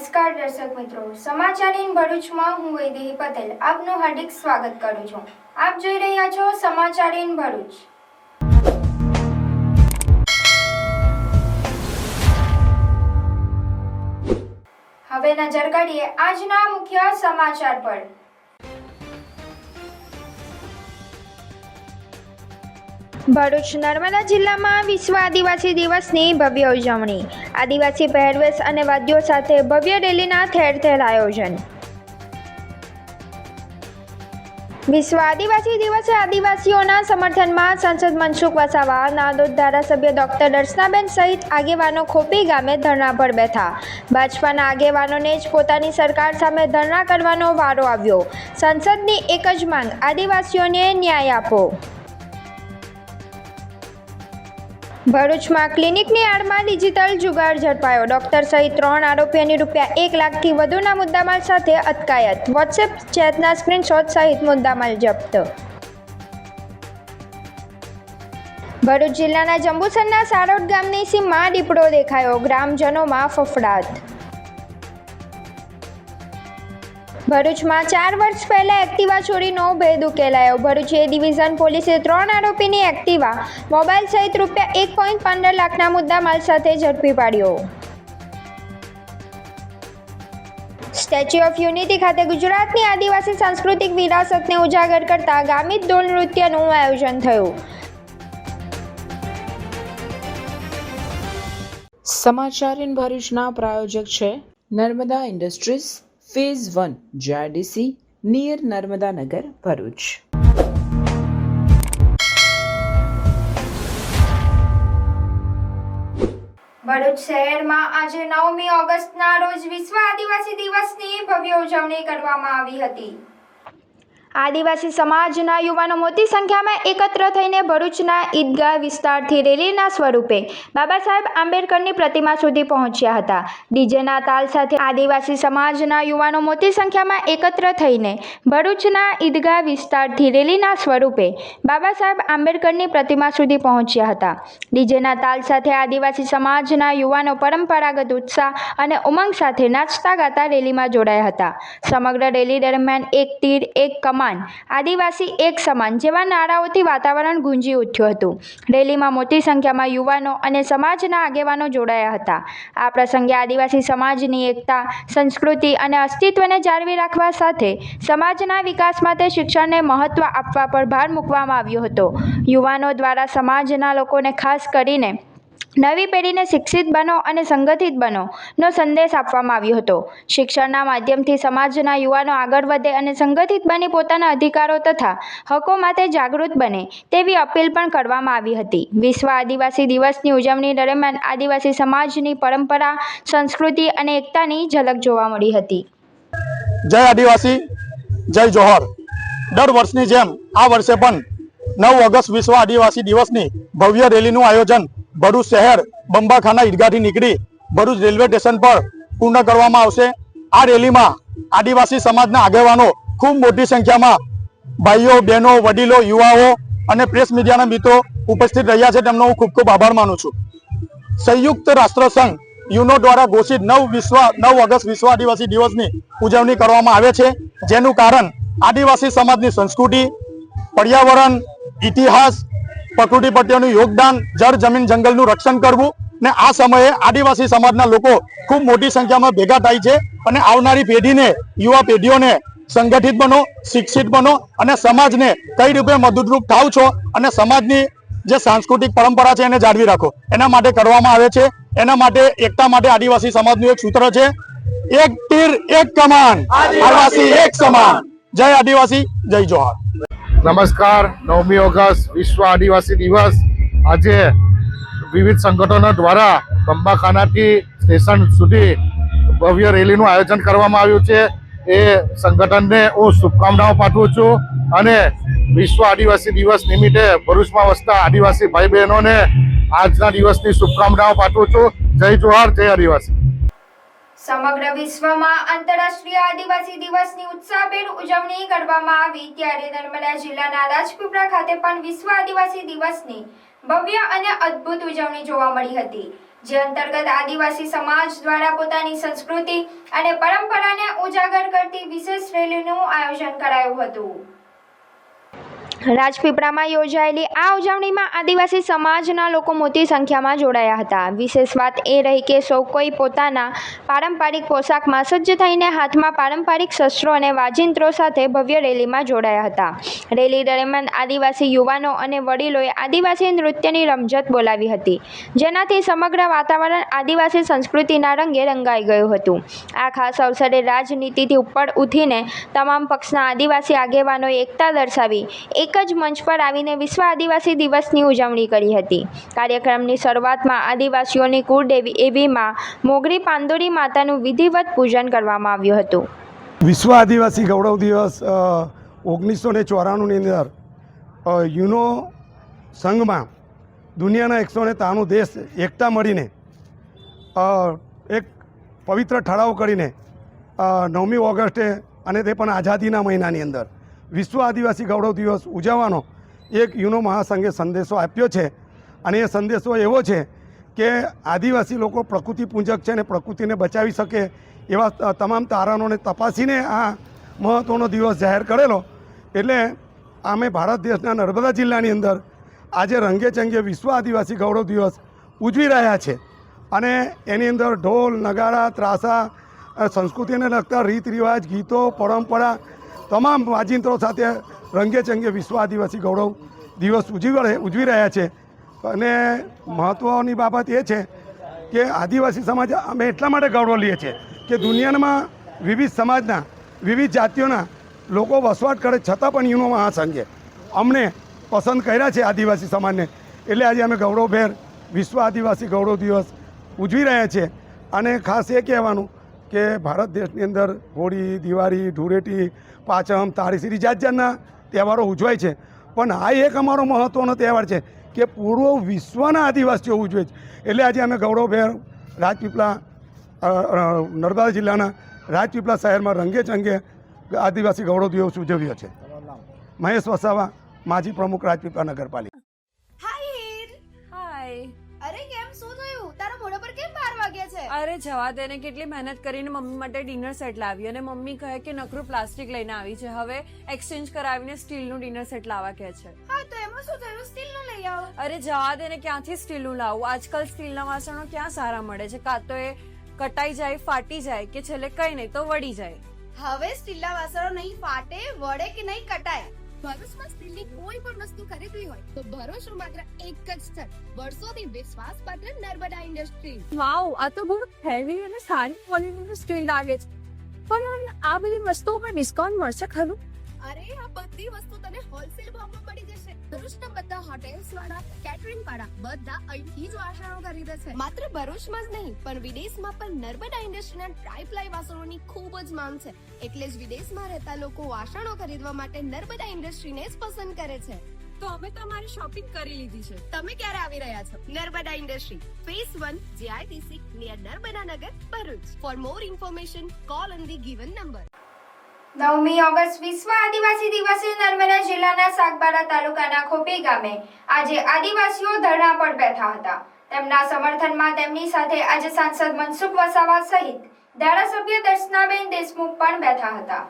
નમસ્કાર દર્શક મિત્રો, સમાચાર ઇન ભરૂચમાં હું વૈદેહી પટેલ આપનું હાર્દિક સ્વાગત કરું છું। આપ જોઈ રહ્યા છો સમાચાર ઇન ભરૂચ। હવે નજર કરીએ આજના મુખ્ય સમાચાર પર। ભરૂચ નર્મદા જિલ્લામાં વિશ્વ આદિવાસી દિવસની ભવ્ય ઉજવણી। આદિવાસી પહેરવેશ અને વાદ્યો સાથે ભવ્ય રેલીના ઠેર ઠેર આયોજન। વિશ્વ આદિવાસી દિવસે આદિવાસીઓના સમર્થનમાં સાંસદ મનસુખ વસાવા, નાદોદ ધારાસભ્ય ડોક્ટર દર્શનાબેન સહિત આગેવાનો ખોપી ગામે ધરણા પર બેઠા। ભાજપાના આગેવાનોને જ પોતાની સરકાર સામે ધરણા કરવાનો વારો આવ્યો। સંસદની એક જ માંગ, આદિવાસીઓને ન્યાય આપો। ભરૂચમાં ક્લિનિકની આડમાં ડિજિટલ જુગાર ઝડપાયો। ડોક્ટર સહિત 3 આરોપીઓની ₹1 લાખથી વધુના મુદ્દામાલ સાથે અટકાયત। વોટ્સએપ ચેટના સ્ક્રીનશોટ સહિત મુદ્દામાલ જપ્ત। ભરૂચ જિલ્લાના જંબુસરના સારોડ ગામની સીમમાં દીપડો દેખાયો। ગ્રામજનોમાં ફફડાટ। ભરૂચમાં 4 વર્ષ પહેલા એક્ટિવા ચોરીનો ભેદ ઉકેલાયો। ભરૂચ એ ડિવિઝન પોલીસે 3 આરોપીની એક્ટિવા, મોબાઈલ સહિત ₹1.15 લાખના મુદ્દામાલ સાથે ઝડપી પાડ્યો। સ્ટેચ્યુ ઓફ યુનિટી ખાતે ગુજરાતની આદિવાસી સાંસ્કૃતિક વિરાસતને ઉજાગર કરતા ગામિત ઢોલ નૃત્યનું આયોજન થયું। સમાચાર ઇન ભરૂચના પ્રાયોજક છે Narmada industries phase 1 JIDC near Narmada Nagar Bharuch. Bharuch શહેરમાં આજે 9મી ઓગસ્ટના રોજ વિશ્વ આદિવાસી દિવસની ભવ્ય ઉજવણી કરવામાં આવી હતી। આદિવાસી સમાજના યુવાનો મોટી સંખ્યામાં એકત્ર થઈને ભરૂચના ઈદગાહ વિસ્તારથી રેલીના સ્વરૂપે બાબા સાહેબ આંબેડકરની પ્રતિમા સુધી પહોંચ્યા હતા। ડીજેના તાલ સાથે આદિવાસી સમાજના યુવાનો મોટી સંખ્યામાં એકત્ર થઈને ભરૂચના ઈદગાહ વિસ્તારથી રેલીના સ્વરૂપે બાબા સાહેબ આંબેડકરની પ્રતિમા સુધી પહોંચ્યા હતા। ડીજેના તાલ સાથે આદિવાસી સમાજના યુવાનો પરંપરાગત ઉત્સાહ અને ઉમંગ સાથે નાચતા ગાતા રેલીમાં જોડાયા હતા। સમગ્ર રેલી દરમિયાન એક તીર એક કમાન, આદિવાસી એક સમાન જેવા નારાઓથી વાતાવરણ ગુંજી ઉઠ્યું હતું। રેલીમાં મોટી સંખ્યામાં યુવાનો અને સમાજના આગેવાનો જોડાયા હતા। આ પ્રસંગે આદિવાસી સમાજની એકતા, સંસ્કૃતિ અને અસ્તિત્વને જાળવી રાખવા સાથે સમાજના વિકાસ માટે શિક્ષણને મહત્વ આપવા પર ભાર મૂકવામાં આવ્યો હતો। યુવાનો દ્વારા સમાજના લોકોને ખાસ કરીને નવી પેઢીને શિક્ષિત બનો અને સંગઠિત બનો નો સંદેશ આપવામાં આવ્યો હતો। શિક્ષણના માધ્યમથી સમાજના યુવાનો આગળ વધે અને સંગઠિત બની પોતાના અધિકારો તથા હકો માટે જાગૃત બને તેવી અપીલ પણ કરવામાં આવી હતી। વિશ્વ આદિવાસી દિવસની ઉજવણી દરમિયાન આદિવાસી સમાજની પરંપરા, સંસ્કૃતિ અને એકતાની ઝલક જોવા મળી હતી। જય આદિવાસી, જય જોહર। દર વર્ષની જેમ આ વર્ષે પણ 9 ઓગસ્ટ વિશ્વ આદિવાસી દિવસની ભવ્ય રેલીનું આયોજન ભરૂચ શહેર બંબાખાના ઈદગાહથી નીકળી ભરૂચ રેલવે સ્ટેશન પર પૂર્ણ કરવામાં આવશે। આ રેલીમાં આદિવાસી સમાજના આગેવાનો ખૂબ મોટી સંખ્યામાં ભાઈઓ, બહેનો, વડીલો, યુવાઓ અને પ્રેસ મીડિયાના મિત્રો ઉપસ્થિત રહ્યા છે, તેમનો હું ખૂબ ખૂબ આભાર માનું છું। સંયુક્ત રાષ્ટ્ર સંઘ યુનો દ્વારા ઘોષિત 9 ઓગસ્ટ વિશ્વ આદિવાસી દિવસની ઉજવણી કરવામાં આવે છે, જેનું કારણ આદિવાસી સમાજની સંસ્કૃતિ, પર્યાવરણ, ઇતિહાસ, પ્રકૃતિ પ્રત્યેનું યોગદાન, જળ જમીન જંગલનું રક્ષણ કરવું ને આ સમયે આદિવાસી સમાજના લોકો ખૂબ મોટી સંખ્યામાં ભેગા થાય છે અને આવનારી પેઢીને, યુવા પેઢીઓને સંગઠિત બનો, શિક્ષિત બનો અને સમાજને કઈ રીતે મદદરૂપ થાવ છો અને સમાજની જે સાંસ્કૃતિક પરંપરા છે એને જાળવી રાખો, એના માટે કરવામાં આવે છે। એના માટે એકતા માટે આદિવાસી સમાજનું એક સૂત્ર છે, એક તીર એક કમાન, આદિવાસી એક સમાન। જય આદિવાસી, જય જોહાર। નમસ્કાર। 9મી ઓગસ્ટ વિશ્વ આદિવાસી દિવસ આજે વિવિધ સંગઠનો દ્વારા બંબાખાનાથી સ્ટેશન સુધી ભવ્ય રેલીનું આયોજન કરવામાં આવ્યું છે। એ સંગઠનને હું શુભકામનાઓ પાઠવું છું અને વિશ્વ આદિવાસી દિવસ નિમિત્તે ભરૂચમાં વસતા આદિવાસી ભાઈ બહેનોને આજના દિવસની શુભકામનાઓ પાઠવું છું। જય જોહાર, જય આદિવાસી। સમગ્ર વિશ્વમાં આંતરરાષ્ટ્રીય આદિવાસી દિવસની ઉત્સાહભેર ઉજવણી કરવામાં આવી, ત્યારે નર્મદા જિલ્લાના રાજપીપળા ખાતે પણ વિશ્વ આદિવાસી દિવસની ભવ્ય અને અદ્ભુત ઉજવણી જોવા મળી હતી। જે અંતર્ગત આદિવાસી સમાજ દ્વારા પોતાની સંસ્કૃતિ અને પરંપરાને ઉજાગર કરતી વિશેષ રેલીનું આયોજન કરાયું હતું. રાજપીપળામાં યોજાયેલી આ ઉજવણીમાં આદિવાસી સમાજના લોકો મોટી સંખ્યામાં જોડાયા હતા. વિશેષ વાત એ રહી કે સૌ કોઈ પોતાના પારંપરિક પોશાકમાં સજ્જ થઈને હાથમાં પારંપરિક શસ્ત્રો અને વાજિંત્રો સાથે ભવ્ય રેલીમાં જોડાયા હતા. રેલી દરમિયાન આદિવાસી યુવાનો અને વડીલોએ આદિવાસી નૃત્યની રમઝટ બોલાવી હતી, જેનાથી સમગ્ર વાતાવરણ આદિવાસી સંસ્કૃતિના રંગે રંગાઈ ગયું હતું. આ ખાસ અવસરે રાજનીતિથી ઉપર ઉઠીને તમામ પક્ષના આદિવાસી આગેવાનોએ એકતા દર્શાવી એક જ મંચ પર આવીને વિશ્વ આદિવાસી દિવસની ઉજવણી કરી હતી. કાર્યક્રમની શરૂઆતમાં આદિવાસીઓની કુળદેવી એવી માં મોગરી પાંદોરી માતાનું વિધિવત પૂજન કરવામાં આવ્યું હતું. વિશ્વ આદિવાસી ગૌરવ દિવસ 1994ની અંદર યુનો સંઘમાં દુનિયાના 193 દેશ એકતા મળીને એક પવિત્ર ઠરાવ કરીને 9મી ઓગસ્ટે અને તે પણ આઝાદીના મહિનાની અંદર વિશ્વ આદિવાસી ગૌરવ દિવસ ઉજવવાનો એક યુનો મહાસંઘે સંદેશો આપ્યો છે. અને એ સંદેશો એવો છે કે આદિવાસી લોકો પ્રકૃતિ પૂજક છે અને પ્રકૃતિને બચાવી શકે એવા તમામ તારણોને તપાસીને આ મહત્ત્વનો દિવસ જાહેર કરેલો. એટલે અમે ભારત દેશના નર્મદા જિલ્લાની અંદર આજે રંગેચંગે વિશ્વ આદિવાસી ગૌરવ દિવસ ઉજવી રહ્યા છે. અને એની અંદર ઢોલ, નગારા, ત્રાસા, સંસ્કૃતિને લગતા રીત રિવાજ, ગીતો, પરંપરા તમામ વાજિંત્રો સાથે રંગેચંગે વિશ્વ આદિવાસી ગૌરવ દિવસ ઉજવી રહ્યા છે. અને મહત્ત્વની બાબત એ છે કે આદિવાસી સમાજ અમે એટલા માટે ગૌરવ લઈએ છીએ કે દુનિયામાં વિવિધ સમાજના, વિવિધ જાતિઓના લોકો વસવાટ કરે છતાં પણ યુનો મહાસંઘે અમને પસંદ કર્યા છે આદિવાસી સમાજને. એટલે આજે અમે ગૌરવભેર વિશ્વ આદિવાસી ગૌરવ દિવસ ઉજવી રહ્યા છીએ. અને ખાસ એ કહેવાનું કે ભારત દેશની અંદર હોળી, દિવાળી, ધૂળેટી, પાંચમ, તાળીસીરી જાત જાતના તહેવારો ઉજવાય છે. પણ આ એક અમારો મહત્ત્વનો તહેવાર છે કે પૂર્વ વિશ્વના આદિવાસીઓ ઉજવે છે. એટલે આજે અમે ગૌરવભેર રાજપીપળા નર્મદા જિલ્લાના રાજપીપળા શહેરમાં રંગેચંગે આદિવાસી ગૌરવ દિવસ ઉજવ્યો છે. મહેશ વસાવા, માજી પ્રમુખ રાજપીપળા નગરપાલિકા. અરે કેમ શું થયું? તારા મોઢા પર કેમ 12 વાગ્યા છે? અરે જવા દે ને, કેટલી મહેનત કરીને મમ્મી માટે ડિનર સેટ લાવી અને મમ્મી કહે કે નકરું પ્લાસ્ટિક લઈને આવી છે, હવે એક્સચેન્જ કરાવીને સ્ટીલનું ડિનર સેટ લાવવા કહે છે. હા તો એમાં શું થયું? સ્ટીલનું લઈ આવો. અરે જવા દે ને, ક્યાંથી સ્ટીલનું લાવું? આજકાલ સ્ટીલના વાસણો ક્યાં સારા મળે છે? કાં તો એ કટાઈ જાય, ફાટી જાય, કે છેલ્લે કઈ નહીં તો વળી જાય. હવે સ્ટીલના વાસણો નહીં ફાટે, વળે કે નહીં કટાય. ભરૂચમાં સ્ટીલની કોઈ પણ વસ્તુ ખરીદવી હોય તો ભરૂચનું માત્ર એક જ સ્થળ, વર્ષોથી વિશ્વાસપાત્ર નર્મદા ઇન્ડસ્ટ્રીઝ. વાવ, આ તો બહુ હેવી અને સારી ક્વોલિટીનું સ્ટીલ લાગે છે. પણ આ બધી વસ્તુઓ પર ડિસ્કાઉન્ટ મળશે ખરું? અરે આ બધી વસ્તુ તને હોલસેલ ભાવમાં મળી જશે. ભરૂચના બધા હોટેલ્સ વાળા, કેટરિંગ વાળા બધા અહીંથી જ વાસણો ખરીદે છે. માત્ર ભરૂચમાં જ નહીં પણ વિદેશમાં પણ નર્મદા ઇન્ડસ્ટ્રીના ટ્રાય-પ્લાય વાસણોની ખૂબ જ માંગ છે. એટલે જ વિદેશમાં રહેતા લોકો વાસણો ખરીદવા માટે નર્મદા ઇન્ડસ્ટ્રીને જ પસંદ કરે છે. તો અમે તમારી શોપિંગ કરી લીધી છે. તમે ક્યારે આવી રહ્યા છો? Narmada industry, phase 1, JITC, near Narmada Nagar, Bharuch. For more information call on the given number. 9મી ઓગસ્ટ વિશ્વ આદિવાસી દિવસે નર્મદા જિલ્લાના સાગબારા તાલુકાના ખોપી ગામે આજે આદિવાસીઓ ધરણા પર બેઠા હતા. તેમના સમર્થનમાં તેમની સાથે આજે સાંસદ મનસુખ વસાવા સહિત ધારાસભ્ય દર્શનાબેન દેશમુખ પણ બેઠા હતા.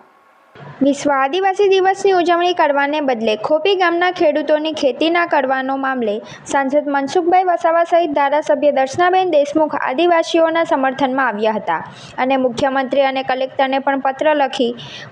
વિશ્વ આદિવાસી દિવસની ઉજવણી કરવાને બદલે ખોપી ગામના ખેડૂતોની ખેતી ના કરવાનો મામલે સાંસદ મનસુખભાઈ વસાવા સહિત ધારાસભ્ય દર્શનાબેન દેશમુખ આદિવાસીઓના સમર્થનમાં આવ્યા હતા અને મુખ્યમંત્રી અને કલેક્ટરને પણ પત્ર લખી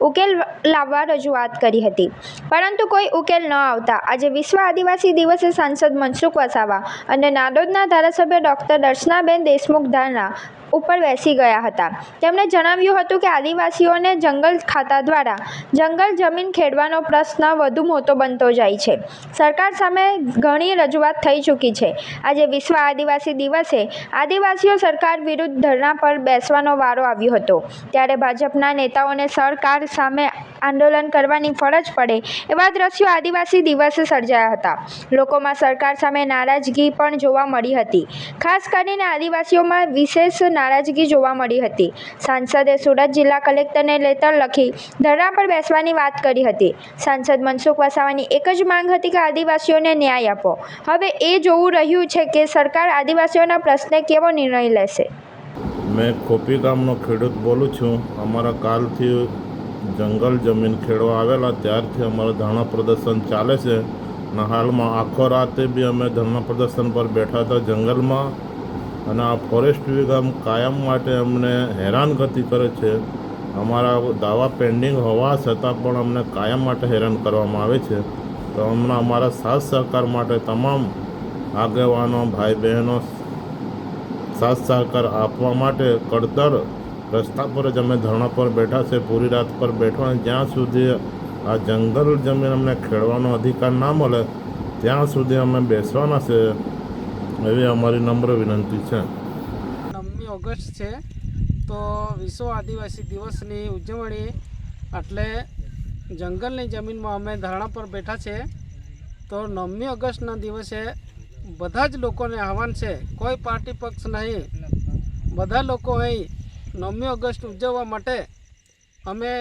ઉકેલ લાવવા રજૂઆત કરી હતી. પરંતુ કોઈ ઉકેલ ન આવતા આજે વિશ્વ આદિવાસી દિવસે સાંસદ મનસુખ વસાવા અને નાડોદના ધારાસભ્ય ડૉક્ટર દર્શનાબેન દેશમુખ ધરણા ઉપર બેસી ગયા હતા. તેમણે જણાવ્યું હતું કે આદિવાસીઓને જંગલ ખાતા દ્વારા જંગલ જમીન ખેડવાનો પ્રશ્ન વધુ મોટો બનતો જાય છે. સરકાર સામે ઘણી રજૂઆત થઈ ચૂકી છે. આજે વિશ્વ આદિવાસી દિવસે આદિવાસીઓ સરકાર વિરુદ્ધ ધરણા પર બેસવાનો વારો આવ્યો હતો. ત્યારે ભાજપના નેતાઓને સરકાર સામે આંદોલન કરવાની ફરજ પડે એવા દ્રશ્યો આદિવાસી દિવસે સર્જાયા હતા. લોકોમાં સરકાર સામે નારાજગી પણ જોવા મળી હતી. ખાસ કરીને આદિવાસીઓમાં વિશેષ નારાજગી જોવા મળી હતી. સાંસદે સુરત જિલ્લા કલેક્ટરને લેટર લખી ધરણા પર બેસવાની વાત કરી હતી. સાંસદ મનસુખ વસાવાની એક જ માંગ હતી કે આદિવાસીઓને ન્યાય આપો. હવે એ જોવું રહ્યું છે કે સરકાર આદિવાસીઓના પ્રશ્ને કેવો નિર્ણય લેશે. મેં ખોપી ગામનો ખેડૂત બોલું છું. અમારા કાલથી જંગલ જમીન ખેડવા આવેલા ત્યારથી અમારું ધરણા પ્રદર્શન ચાલે છે અને હાલમાં આખો રાતે બી અમે ધરણા પ્રદર્શન પર બેઠા હતા જંગલમાં. અને આ ફોરેસ્ટ વિભાગ કાયમ માટે અમને હેરાનગતિ કરે છે. અમારા દાવા પેન્ડિંગ હોવા છતાં પણ અમને કાયમ માટે હેરાન કરવામાં આવે છે. તો હમણાં અમારા સાથ સહકાર માટે તમામ આગેવાનો ભાઈ બહેનો સાથ સહકાર આપવા માટે કડતર રસ્તા પર જ અમે ધરણા પર બેઠા છે. પૂરી રાત પર બેઠા જ્યાં સુધી આ જંગલ જમીન અમને ખેડવાનો અધિકાર ના મળે ત્યાં સુધી અમે બેસવાના છે એવી અમારી નમ્ર વિનંતી છે. 9મી ઓગસ્ટ છે તો વિશ્વ આદિવાસી દિવસની ઉજવણી એટલે જંગલની જમીનમાં અમે ધરણા પર બેઠા છે. તો 9મી ઓગસ્ટના દિવસે બધા જ લોકોને આહવાન છે, કોઈ પાર્ટી પક્ષ નહીં, બધા લોકો અહીં 9મી ઓગસ્ટ ઉજવવા માટે અમે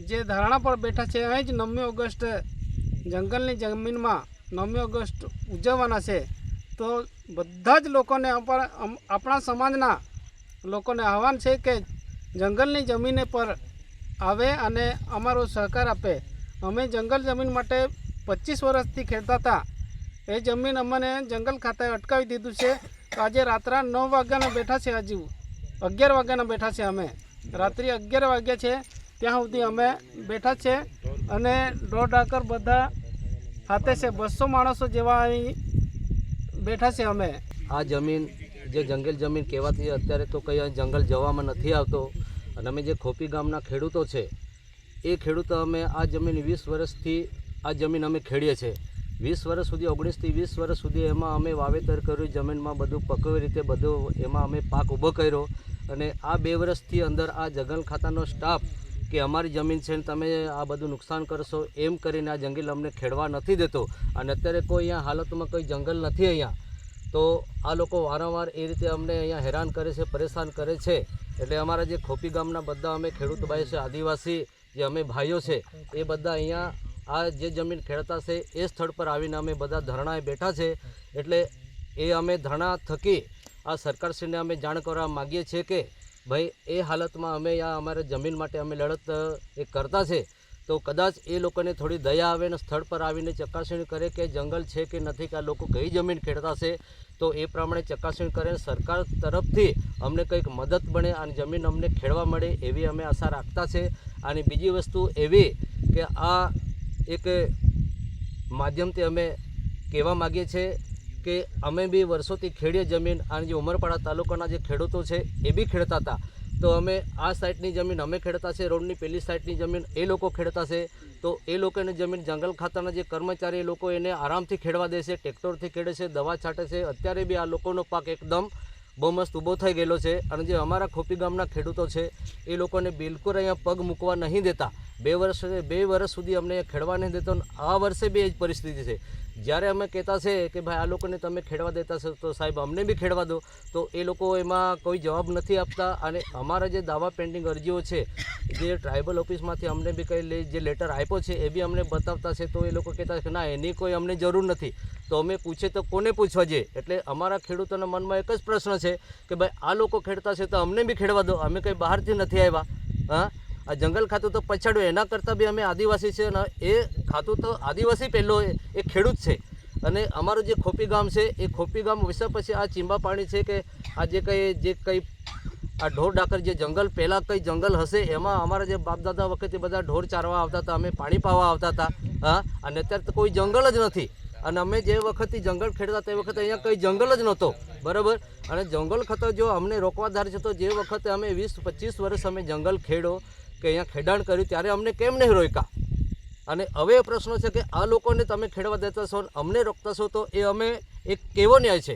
જે ધરણા પર બેઠા છે અહીં જ 9મી ઓગસ્ટ જંગલની જમીનમાં 9મી ઓગસ્ટ ઉજવવાના છે. તો બધા જ લોકોને આપણા સમાજના લોકોને આહવાન છે કે જંગલની જમીને પર આવે અને અમારો સહકાર આપે. અમે જંગલ જમીન માટે 25 વર્ષથી ખેડતા હતા. એ જમીન અમને જંગલ ખાતાએ અટકાવી દીધું છે. તો આજે રાત્રે 9 વાગ્યાના બેઠા છે, હજુ 11 વાગ્યાના બેઠા છે. અમે રાત્રે 11 વાગ્યા છે ત્યાં સુધી અમે બેઠા છે અને દોઢ આકર બધા ખાતે છે. 200 માણસો જેવા અહીં બેઠા છે. અમે આ જમીન જે જંગલ જમીન કહેવાતી અત્યારે તો કંઈ જંગલ જવામાં નથી આવતો. અને અમે જે ખોપી ગામના ખેડૂતો છે એ ખેડૂતો અમે આ જમીન 20 વર્ષથી આ જમીન અમે ખેડીએ છીએ. 20 વર્ષ સુધી 19 થી 20 વર્ષ સુધી એમાં અમે વાવેતર કર્યું, જમીનમાં બધું પકવી રીતે બધું એમાં અમે પાક ઊભો કર્યો. અને આ 2 વર્ષથી અંદર આ જંગલ ખાતાનો સ્ટાફ કે અમારી જમીન છે ને તમે આ બધું નુકસાન કરશો એમ કરીને આ જંગલ અમને ખેડવા નથી દેતો. અને અત્યારે કોઈ અહીંયા હાલતમાં કોઈ જંગલ નથી અહીંયા. તો આ લોકો વારંવાર એ રીતે અમને અહીંયા હેરાન કરે છે, પરેશાન કરે છે. એટલે અમારા જે ખોપી ગામના બધા અમે ખેડૂત ભાઈ છે, આદિવાસી જે અમે ભાઈઓ છે એ બધા અહીંયા આ જે જમીન ખેડતા છે એ સ્થળ પર આવીને અમે બધા ધરણાએ બેઠા છે. એટલે એ અમે ધરણા થકી આ સરકારશ્રીને અમે જાણ કરવા માગીએ છીએ કે ભાઈ એ હાલતમાં અમે આ અમારા જમીન માટે અમે લડત એ કરતા છે. તો કદાચ એ લોકોને થોડી દયા આવે ને સ્થળ પર આવીને ચકાસણી કરે કે જંગલ છે કે નથી, કે આ લોકો કઈ જમીન ખેડતા છે. તો એ પ્રમાણે ચકાસણી કરે સરકાર તરફથી અમને કંઈક મદદ બને અને જમીન અમને ખેડવા મળે એવી અમે આશા રાખતા છે. અને બીજી વસ્તુ એવી કે આ એક માધ્યમથી અમે કહેવા માગીએ છીએ કે અમે બી વર્ષોથી ખેડીએ જમીન. અને જે ઉમરપાડા તાલુકાના જે ખેડૂતો છે એ બી ખેડતા હતા. તો અમે આ સાઈડની જમીન અમે ખેડતા છે, રોડની પેલી સાઈડની જમીન એ લોકો ખેડતા છે. તો એ લોકોની જમીન જંગલ ખાતાના જે કર્મચારી એ લોકો એને આરામથી ખેડવા દે છે, ટ્રેક્ટરથી ખેડે છે, દવા છાંટે છે. અત્યારે બી આ લોકોનો પાક એકદમ બહુ મસ્ત ઊભો થઈ ગયેલો છે. અને જે અમારા ખોપી ગામના ખેડૂતો છે એ લોકોને બિલકુલ અહીંયા પગ મૂકવા નહીં દેતા. 2 વર્ષ સુધી અમને ખેડવા નહીં દેતો. આ વર્ષે બી એ જ પરિસ્થિતિ છે. જ્યારે અમે કહેતા છે કે ભાઈ આ લોકોને તમે ખેડવા દેતા છો તો સાહેબ અમને બી ખેડવા દો, તો એ લોકો એમાં કોઈ જવાબ નથી આપતા. અને અમારા જે દાવા પેન્ડિંગ અરજીઓ છે જે ટ્રાઇબલ ઓફિસમાંથી અમને બી કંઈ જે લેટર આપ્યો છે એ બી અમને બતાવતા છે. તો એ લોકો કહેતા છે કે ના એની કોઈ અમને જરૂર નથી. તો અમે પૂછે તો કોને પૂછવા જઈએ? એટલે અમારા ખેડૂતોના મનમાં એક જ પ્રશ્ન છે કે ભાઈ આ લોકો ખેડતા છે તો અમને બી ખેડવા દો, અમે કંઈ બહારથી નથી આવ્યા. હા, આ જંગલ ખાતું તો પછાડ્યું, એના કરતાં બી અમે આદિવાસી છે અને એ ખાતું તો આદિવાસી પહેલો એ ખેડૂત છે. અને અમારું જે ખોપી ગામ છે એ ખોપી ગામ વિશે પછી આ ચીંબા પાણી છે કે આ જે કંઈ આ ઢોર ડાકર જે જંગલ પહેલાં કંઈ જંગલ હશે એમાં અમારા જે બાપદાદા વખતે બધા ઢોર ચારવા આવતા હતા, અમે પાણી પાવા આવતા હતા. હા, અને અત્યારે તો કોઈ જંગલ જ નથી. અને અમે જે વખતથી જંગલ ખેડતા તે વખતે અહીંયા કંઈ જંગલ જ નહોતો, બરાબર. અને જંગલ ખાતા જો અમને રોકવાદાર છે તો જે વખતે અમે 20-25 વર્ષ અમે જંગલ ખેડો કે અહીંયા ખેડાણ કર્યું ત્યારે અમને કેમ નહીં રોક્યા? અને હવે એ પ્રશ્ન છે કે આ લોકોને તમે ખેડવા દેતા છો, અમને રોકતા છો, તો એ અમે એક કેવો ન્યાય છે?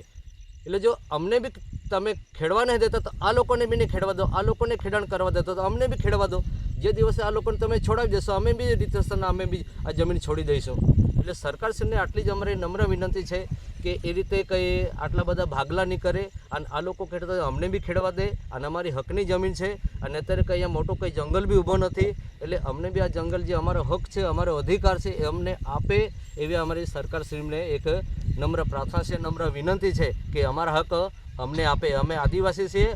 એટલે જો અમને બી તમે ખેડવા નહીં દેતા તો આ લોકોને બી નહીં ખેડવા દો, આ લોકોને ખેડાણ કરવા દેતો તો અમને બી ખેડવા દો. જે દિવસે આ લોકોને તમે છોડાવી દેશો અમે બી રીતે અમે બી આ જમીન છોડી દઈશું. એટલે સરકારશ્રીને આટલી જ અમારી નમ્ર વિનંતી છે કે એ રીતે કંઈ આટલા બધા ભાગલા નહીં કરે અને આ લોકો ખેડતા હોય અમને બી ખેડવા દે. અને અમારી હકની જમીન છે અને અત્યારે કંઈ અહીંયા મોટું કંઈ જંગલ બી ઊભો નથી, એટલે અમને બી આ જંગલ જે અમારો હક છે, અમારો અધિકાર છે એ અમને આપે એવી અમારી સરકારશ્રીને એક નમ્ર પ્રાર્થના છે, નમ્ર વિનંતી છે કે અમારા હક અમને આપે. અમે આદિવાસી છીએ,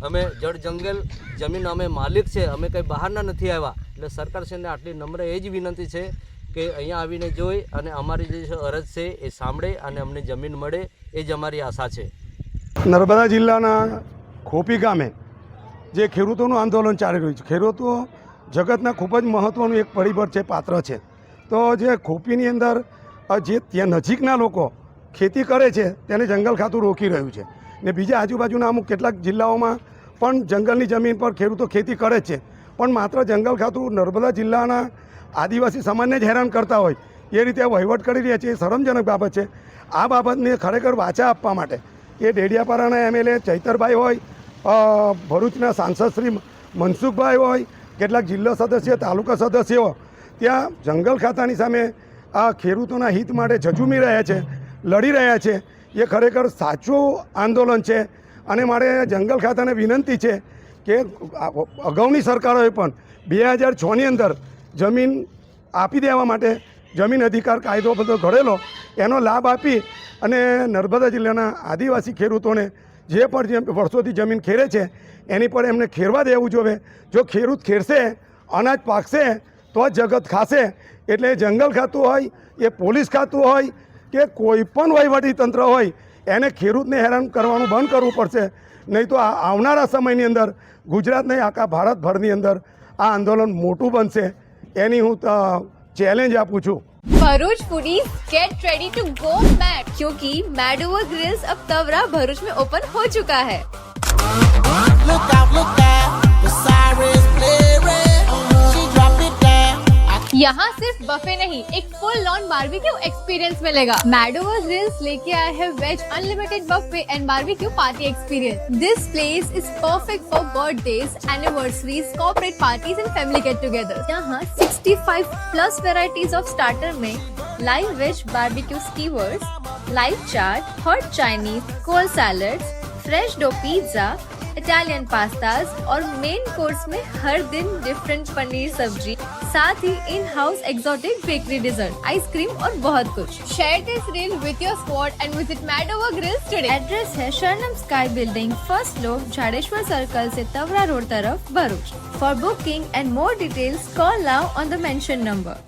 અમે જળ જંગલ જમીન અમે માલિક છે, અમે કંઈ બહારના નથી આવ્યા. એટલે સરકારશ્રીને આટલી નમ્ર એ જ વિનંતી છે કે અહીંયા આવીને જોઈ અને અમારી જે અરજ છે એ સાંભળે અને અમને જમીન મળે, એ જ અમારી આશા છે. નર્મદા જિલ્લાના ખોપી ગામે જે ખેડૂતોનું આંદોલન ચાલી રહ્યું છે, ખેડૂતો જગતના ખૂબ જ મહત્ત્વનું એક પરિબળ છે, પાત્ર છે. તો જે ખોપીની અંદર જે ત્યાં નજીકના લોકો ખેતી કરે છે તેને જંગલ ખાતું રોકી રહ્યું છે ને બીજા આજુબાજુના અમુક કેટલાક જિલ્લાઓમાં પણ જંગલની જમીન પર ખેડૂતો ખેતી કરે છે, પણ માત્ર જંગલ ખાતું નર્મદા જિલ્લાના આદિવાસી સમાજને જ હેરાન કરતા હોય એ રીતે વહીવટ કરી રહ્યા છે. એ શરમજનક બાબત છે. આ બાબતને ખરેખર વાચા આપવા માટે એ ડેડિયાપાડાના MLA ચૈતરભાઈ હોય, ભરૂચના સાંસદ શ્રી મનસુખભાઈ હોય, કેટલાક જિલ્લા સદસ્ય, તાલુકા સદસ્યો ત્યાં જંગલ ખાતાની સામે આ ખેડૂતોના હિત માટે ઝઝૂમી રહ્યા છે, લડી રહ્યા છે. એ ખરેખર સાચું આંદોલન છે અને મારે જંગલ ખાતાને વિનંતી છે કે અગાઉની સરકારોએ પણ 2006ની અંદર જમીન આપી દેવા માટે જમીન અધિકાર કાયદો બધો ઘડેલો, એનો લાભ આપી અને નર્મદા જિલ્લાના આદિવાસી ખેડૂતોને જે પણ જે વર્ષોથી જમીન ખેરે છે એની પર એમને ખેરવા દેવું જોઈએ. જો ખેડૂત ખેરશે, અનાજ પાકશે તો જ જગત ખાશે. એટલે જંગલ ખાતું હોય, એ પોલીસ ખાતું હોય કે કોઈ પણ વહીવટી તંત્ર હોય, એને ખેડૂતને હેરાન કરવાનું બંધ કરવું પડશે. નહીં તો આવનારા સમયની અંદર ગુજરાત નહીં આખા ભારતભરની અંદર આ આંદોલન મોટું બનશે. એની હું ચેલેન્જ આપું છું. Bharuch foodies get ready to go mad क्योंकि मैडोवर ग्रिल्स अब तवरा भरूच में ओपन हो चुका है. यहाँ सिर्फ बफे नहीं, एक फुल ऑन बारबेक्यू एक्सपीरियंस मिलेगा. मैडोवर ग्रिल्स लेके आए हैं veg unlimited buffet and barbecue party experience. This place is perfect for birthdays, anniversaries, corporate parties and family get together. यहाँ 65 प्लस वेराइटीज ऑफ स्टार्टर में live veg barbecue skewers, live chaat, hot Chinese, cold salads, fresh dough pizza, Italian pastas और main course में हर दिन different paneer सब्जी, साथ ही in house exotic bakery dessert, ice cream और बहुत कुछ. Share this reel with your squad and visit mad over grills today. Address है Sharanam sky building, first floor, Jhadeshwar circle से तवरा रोड तरफ, Bharuch. For booking and more details call now on the mention number.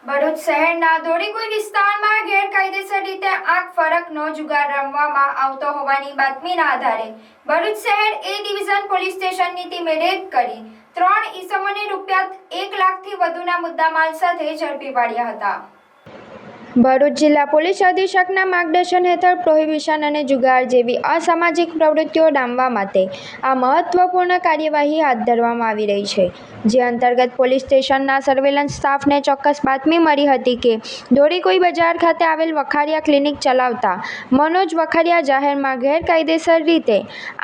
Bharuch શહેરના ધોળીકુઈ વિસ્તારમાં ગેરકાયદેસર રીતે આંખ ફરકનો જુગાર રમવામાં આવતો હોવાની બાતમીના આધારે ભરૂચ શહેર A ડિવિઝન પોલીસ સ્ટેશનની ટીમે રેડ કરી 3 ઈસમોને રૂપિયા 1 લાખથી વધુના મુદ્દામાલ સાથે ઝડપી પાડ્યા હતા. ભરૂચ જિલ્લા પોલીસ અધિક્ષકના માર્ગદર્શન હેઠળ પ્રોહિબિશન અને જુગાર જેવી અસામાજિક પ્રવૃત્તિઓ ડામવા માટે આ મહત્વપૂર્ણ કાર્યવાહી હાથ ધરવામાં આવી રહી છે. જે અંતર્ગત પોલીસ સ્ટેશનના સર્વેલન્સ સ્ટાફને ચોક્કસ બાતમી મળી હતી કે ધોળીકુઈ બજાર ખાતે આવેલ વખારિયા ક્લિનિક ચલાવતા મનોજ વખારિયા જાહેરમાં ગેરકાયદેસર રીતે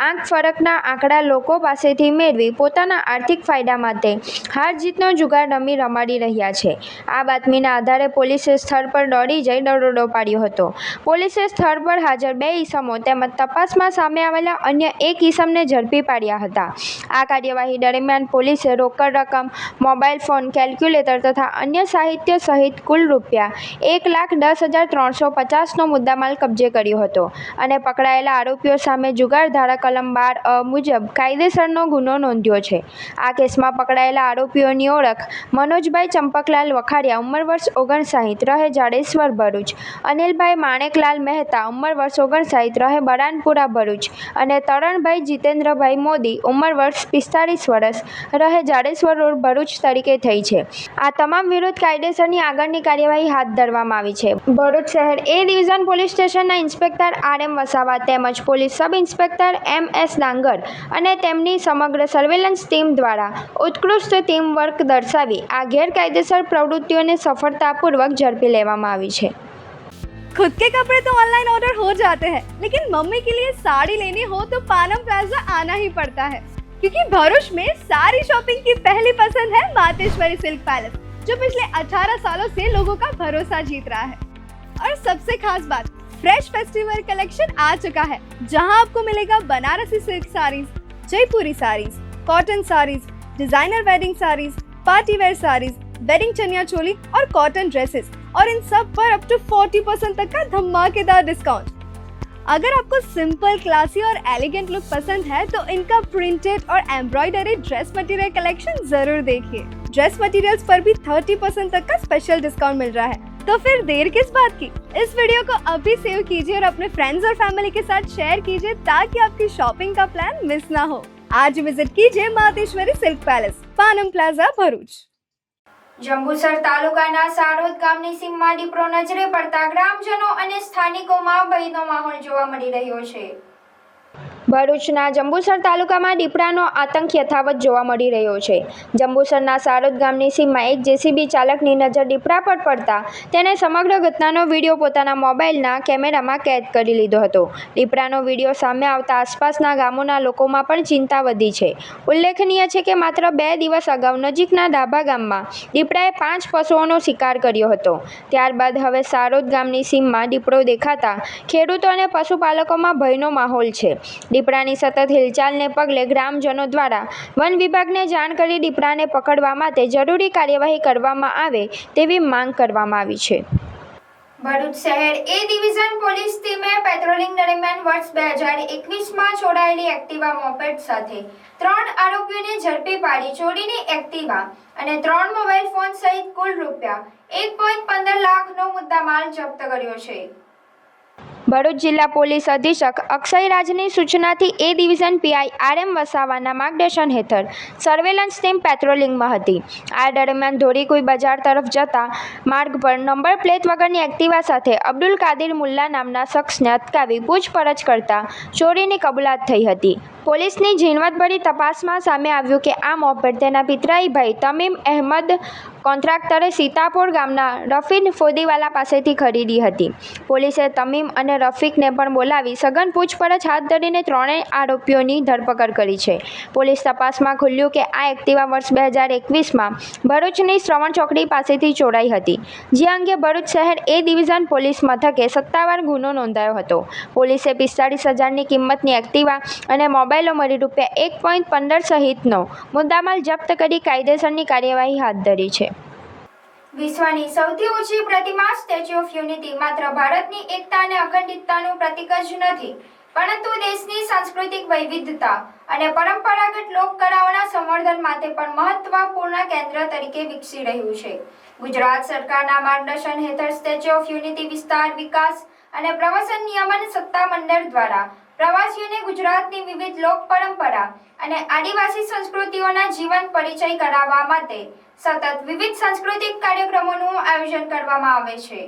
આંખ ફરકના આંકડા લોકો પાસેથી મેળવી પોતાના આર્થિક ફાયદા માટે હાર જીતનો જુગાર રમાડી રહ્યા છે. આ બાતમીના આધારે પોલીસે સ્થળ પર દોડી જઈ દરોડો પાડ્યો હતો. પોલીસે સ્થળ પર હાજર 2 ઈસમો તેમજ તપાસમાં સામે આવેલા અન્ય 1 ઈસમને ઝડપી પાડ્યા હતા. આ કાર્યવાહી દરમિયાન પોલીસે રોકડ રકમ, મોબાઈલ ફોન, કેલ્ક્યુલેટર તથા અન્ય સાહિત્ય સહિત કુલ રૂપિયા 1,10,350નો મુદ્દામાલ કબજે કર્યો હતો અને પકડાયેલા આરોપીઓ સામે જુગાર ધારા કલમ 12A મુજબ કાયદેસરનો ગુનો નોંધ્યો છે. આ કેસમાં પકડાયેલા આરોપીઓની ઓળખ મનોજભાઈ ચંપકલાલ વખારિયા, ઉંમર વર્ષ 59, રહે જાડેશ્વર, ભરૂચ, અનિલભાઈ માણેકલાલ મહેતા, ઉંમર વર્ષ 59, રહે બરાનપુરા, ભરૂચ અને તરણભાઈ જીતેન્દ્રભાઈ મોદી, ઉંમર વર્ષ 45 વર્ષ, રહે જાડેશ્વર રોડ, ભરૂચ તરીકે થઈ છે. આ તમામ વિરુદ્ધ કાયદેસરની આગળની કાર્યવાહી હાથ ધરવામાં આવી છે. ભરૂચ શહેર A ડિવિઝન પોલીસ સ્ટેશનના ઇન્સ્પેક્ટર RM વસાવા તેમજ પોલીસ સબ ઇન્સ્પેક્ટર MS ડાંગર અને તેમની સમગ્ર સર્વેલન્સ ટીમ દ્વારા ઉત્કૃષ્ટ ટીમ વર્ક દર્શાવી આ ગેરકાયદેસર પ્રવૃત્તિઓને સફળતાપૂર્વક ઝડપી લેવામાં આવી છે. खुद के कपड़े तो ऑनलाइन ऑर्डर हो जाते हैं, लेकिन मम्मी के लिए साड़ी लेनी हो तो पानम प्लाजा आना ही पड़ता है, क्योंकि भरूच में सारी शॉपिंग की पहली पसंद है मातेश्वरी सिल्क पैलेस, जो पिछले 18 सालों से लोगों का भरोसा जीत रहा है। और सबसे खास बात, फ्रेश फेस्टिवल कलेक्शन आ चुका है, जहां आपको मिलेगा Banarasi silk saris, Jaipuri saris, cotton saris, designer wedding saris, party wear saris, wedding chaniya choli और कॉटन ड्रेसेस, और इन सब पर अप टू 40% तक का धमाकेदार डिस्काउंट। अगर आपको सिंपल, क्लासी और एलिगेंट लुक पसंद है तो इनका प्रिंटेड और एम्ब्रॉयडरी ड्रेस मटेरियल कलेक्शन जरूर देखिए। ड्रेस मटेरियल्स पर भी 30% तक का स्पेशल डिस्काउंट मिल रहा है, तो फिर देर किस बात की। इस वीडियो को अभी सेव कीजिए और अपने फ्रेंड्स और फैमिली के साथ शेयर कीजिए, ताकि आपकी शॉपिंग का प्लान मिस ना हो। आज विजिट कीजिए Mateshwari silk palace, Panam plaza, Bharuch. Jambusar તાલુકાના સારોદ ગામની સીમમાં દીપડો નજરે પડતા ગ્રામજનો અને સ્થાનિકોમાં ભયનો માહોલ જોવા મળી રહ્યો છે। ભરૂચના જંબુસર તાલુકામાં દીપડાનો આતંક યથાવત જોવા મળી રહ્યો છે। જંબુસરના સારોદ ગામની સીમમાં એક જેસીબી ચાલકની નજર દીપડા પર પડતા તેણે સમગ્ર ઘટનાનો વિડીયો પોતાના મોબાઈલના કેમેરામાં કેદ કરી લીધો હતો। દીપડાનો વિડીયો સામે આવતા આસપાસના ગામોના લોકોમાં પણ ચિંતા વધી છે। ઉલ્લેખનીય છે કે માત્ર 2 દિવસ અગાઉ નજીકના ડાભા ગામમાં દીપડાએ 5 પશુઓનો શિકાર કર્યો હતો। ત્યારબાદ હવે સારોદ ગામની સીમમાં દીપડો દેખાતા ખેડૂતો અને પશુપાલકોમાં ભયનો માહોલ છે। દીપડાની સતત હિલચાલને પગલે ગ્રામજનો દ્વારા વન વિભાગને જાણ કરી દીપડાને પકડવા માટે જરૂરી કાર્યવાહી કરવામાં આવે તેવી માંગ કરવામાં આવી છે। ભરૂચ શહેર એ ડિવિઝન પોલીસ ટીમે પેટ્રોલિંગ દરમિયાન વર્ષ 2021માં છોડાયેલી એક્ટિવા મોપેડ સાથે 3 આરોપીઓને ઝડપી પાડી ચોરીની એક્ટિવા અને 3 મોબાઈલ ફોન સહિત કુલ રૂપિયા 1.15 લાખનો મુદ્દામાલ જપ્ત કર્યો છે। ભરૂચ જિલ્લા પોલીસ અધિક્ષક અક્ષય રાજની સૂચનાથી એ ડિવિઝન પીઆઈ આરએમ વસાવાના માર્ગદર્શન હેઠળ સર્વેલન્સ ટીમ પેટ્રોલિંગમાં હતી। આ દરમિયાન ધોળીકુઈ બજાર તરફ જતા માર્ગ પર નંબર પ્લેટ વગરની એક્ટિવા સાથે અબ્દુલ કાદિર મુલ્લા નામના શખ્સને અટકાવી પૂછપરછ કરતા ચોરીની કબૂલાત થઈ હતી। પોલીસની ઝીણવટભરી તપાસમાં સામે આવ્યું કે આ મોપેડ તેના પિતરાઈ ભાઈ તમીમ અહેમદ કોન્ટ્રાક્ટરે સીતાપોર ગામના રફીક ફોદીવાલા પાસેથી ખરીદી હતી। પોલીસે તમીમ અને રફીકને પણ બોલાવી સઘન પૂછપરછ હાથ ધરીને 3 આરોપીઓની ધરપકડ કરી છે। પોલીસ તપાસમાં ખુલ્યું કે આ એક્ટિવા વર્ષ 2021માં ભરૂચની શ્રવણ ચોકડી પાસેથી ચોરાઈ હતી, જે અંગે ભરૂચ શહેર એ ડિવિઝન પોલીસ મથકે સત્તાવાર ગુનો નોંધાયો હતો। પોલીસે 45,000ની કિંમતની એક્ટિવા અને મોબાઈલો મળી રૂપિયા 1.15 સહિતનો મુદ્દામાલ જપ્ત કરી કાયદેસરની કાર્યવાહી હાથ ધરી છે। વિશ્વની સૌથી ઊંચી પ્રતિમા સ્ટેચ્યુ ઓફ યુનિટી માત્ર ભારતની એકતા અને અખંડિતતાનું પ્રતીક જ નથી, પરંતુ દેશની સાંસ્કૃતિક વૈવિધ્યતા અને પરંપરાગત લોકકળાઓના સંવર્ધન માટે પણ મહત્વપૂર્ણ કેન્દ્ર તરીકે વિકસી રહ્યું છે। ગુજરાત સરકારના માર્ગદર્શન હેઠળ સ્ટેચ્યુ ઓફ યુનિટી વિસ્તાર વિકાસ અને પ્રવાસન નિયમન સત્તામંડળ દ્વારા પ્રવાસીઓને ગુજરાતની વિવિધ લોક પરંપરા અને આદિવાસી સંસ્કૃતિઓના જીવંત પરિચય કરાવવા માટે સતત વિવિધ સાંસ્કૃતિક કાર્યક્રમોનું આયોજન કરવામાં આવે છે।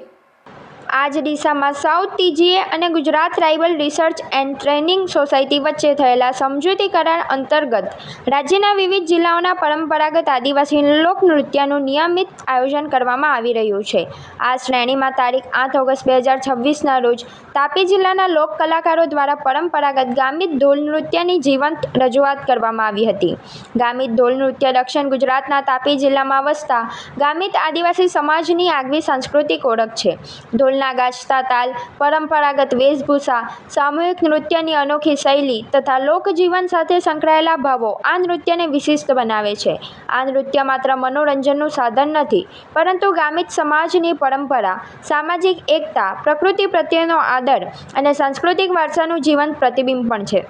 આ જ દિશામાં સાઉથ ટીજીએ અને Gujarat tribal research and training society વચ્ચે થયેલા સમજૂતી કરાર અંતર્ગત રાજ્યના વિવિધ જિલ્લાઓના પરંપરાગત આદિવાસી લોકનૃત્યનું નિયમિત આયોજન કરવામાં આવી રહ્યું છે। આ શ્રેણીમાં તારીખ 8 ઓગસ્ટ 2026ના રોજ તાપી જિલ્લાના લોક કલાકારો દ્વારા પરંપરાગત ગામિત ઢોલ નૃત્યની જીવંત રજૂઆત કરવામાં આવી હતી। ગામિત ઢોલ નૃત્ય દક્ષિણ ગુજરાતના તાપી જિલ્લામાં વસતા ગામિત આદિવાસી સમાજની આગવી સાંસ્કૃતિક ઓળખ છે। ઢોલના ગાજતા તાલ, પરંપરાગત વેશભૂષા, સામૂહિક નૃત્યની અનોખી શૈલી તથા લોકજીવન સાથે સંકળાયેલા ભાવો આ નૃત્યને વિશિષ્ટ બનાવે છે। આ નૃત્ય માત્ર મનોરંજનનું સાધન નથી, પરંતુ ગામિત સમાજની પરંપરા, સામાજિક એકતા, પ્રકૃતિ પ્રત્યેનો આદર અને સાંસ્કૃતિક વારસાનું જીવંત પ્રતિબિંબ પણ છે।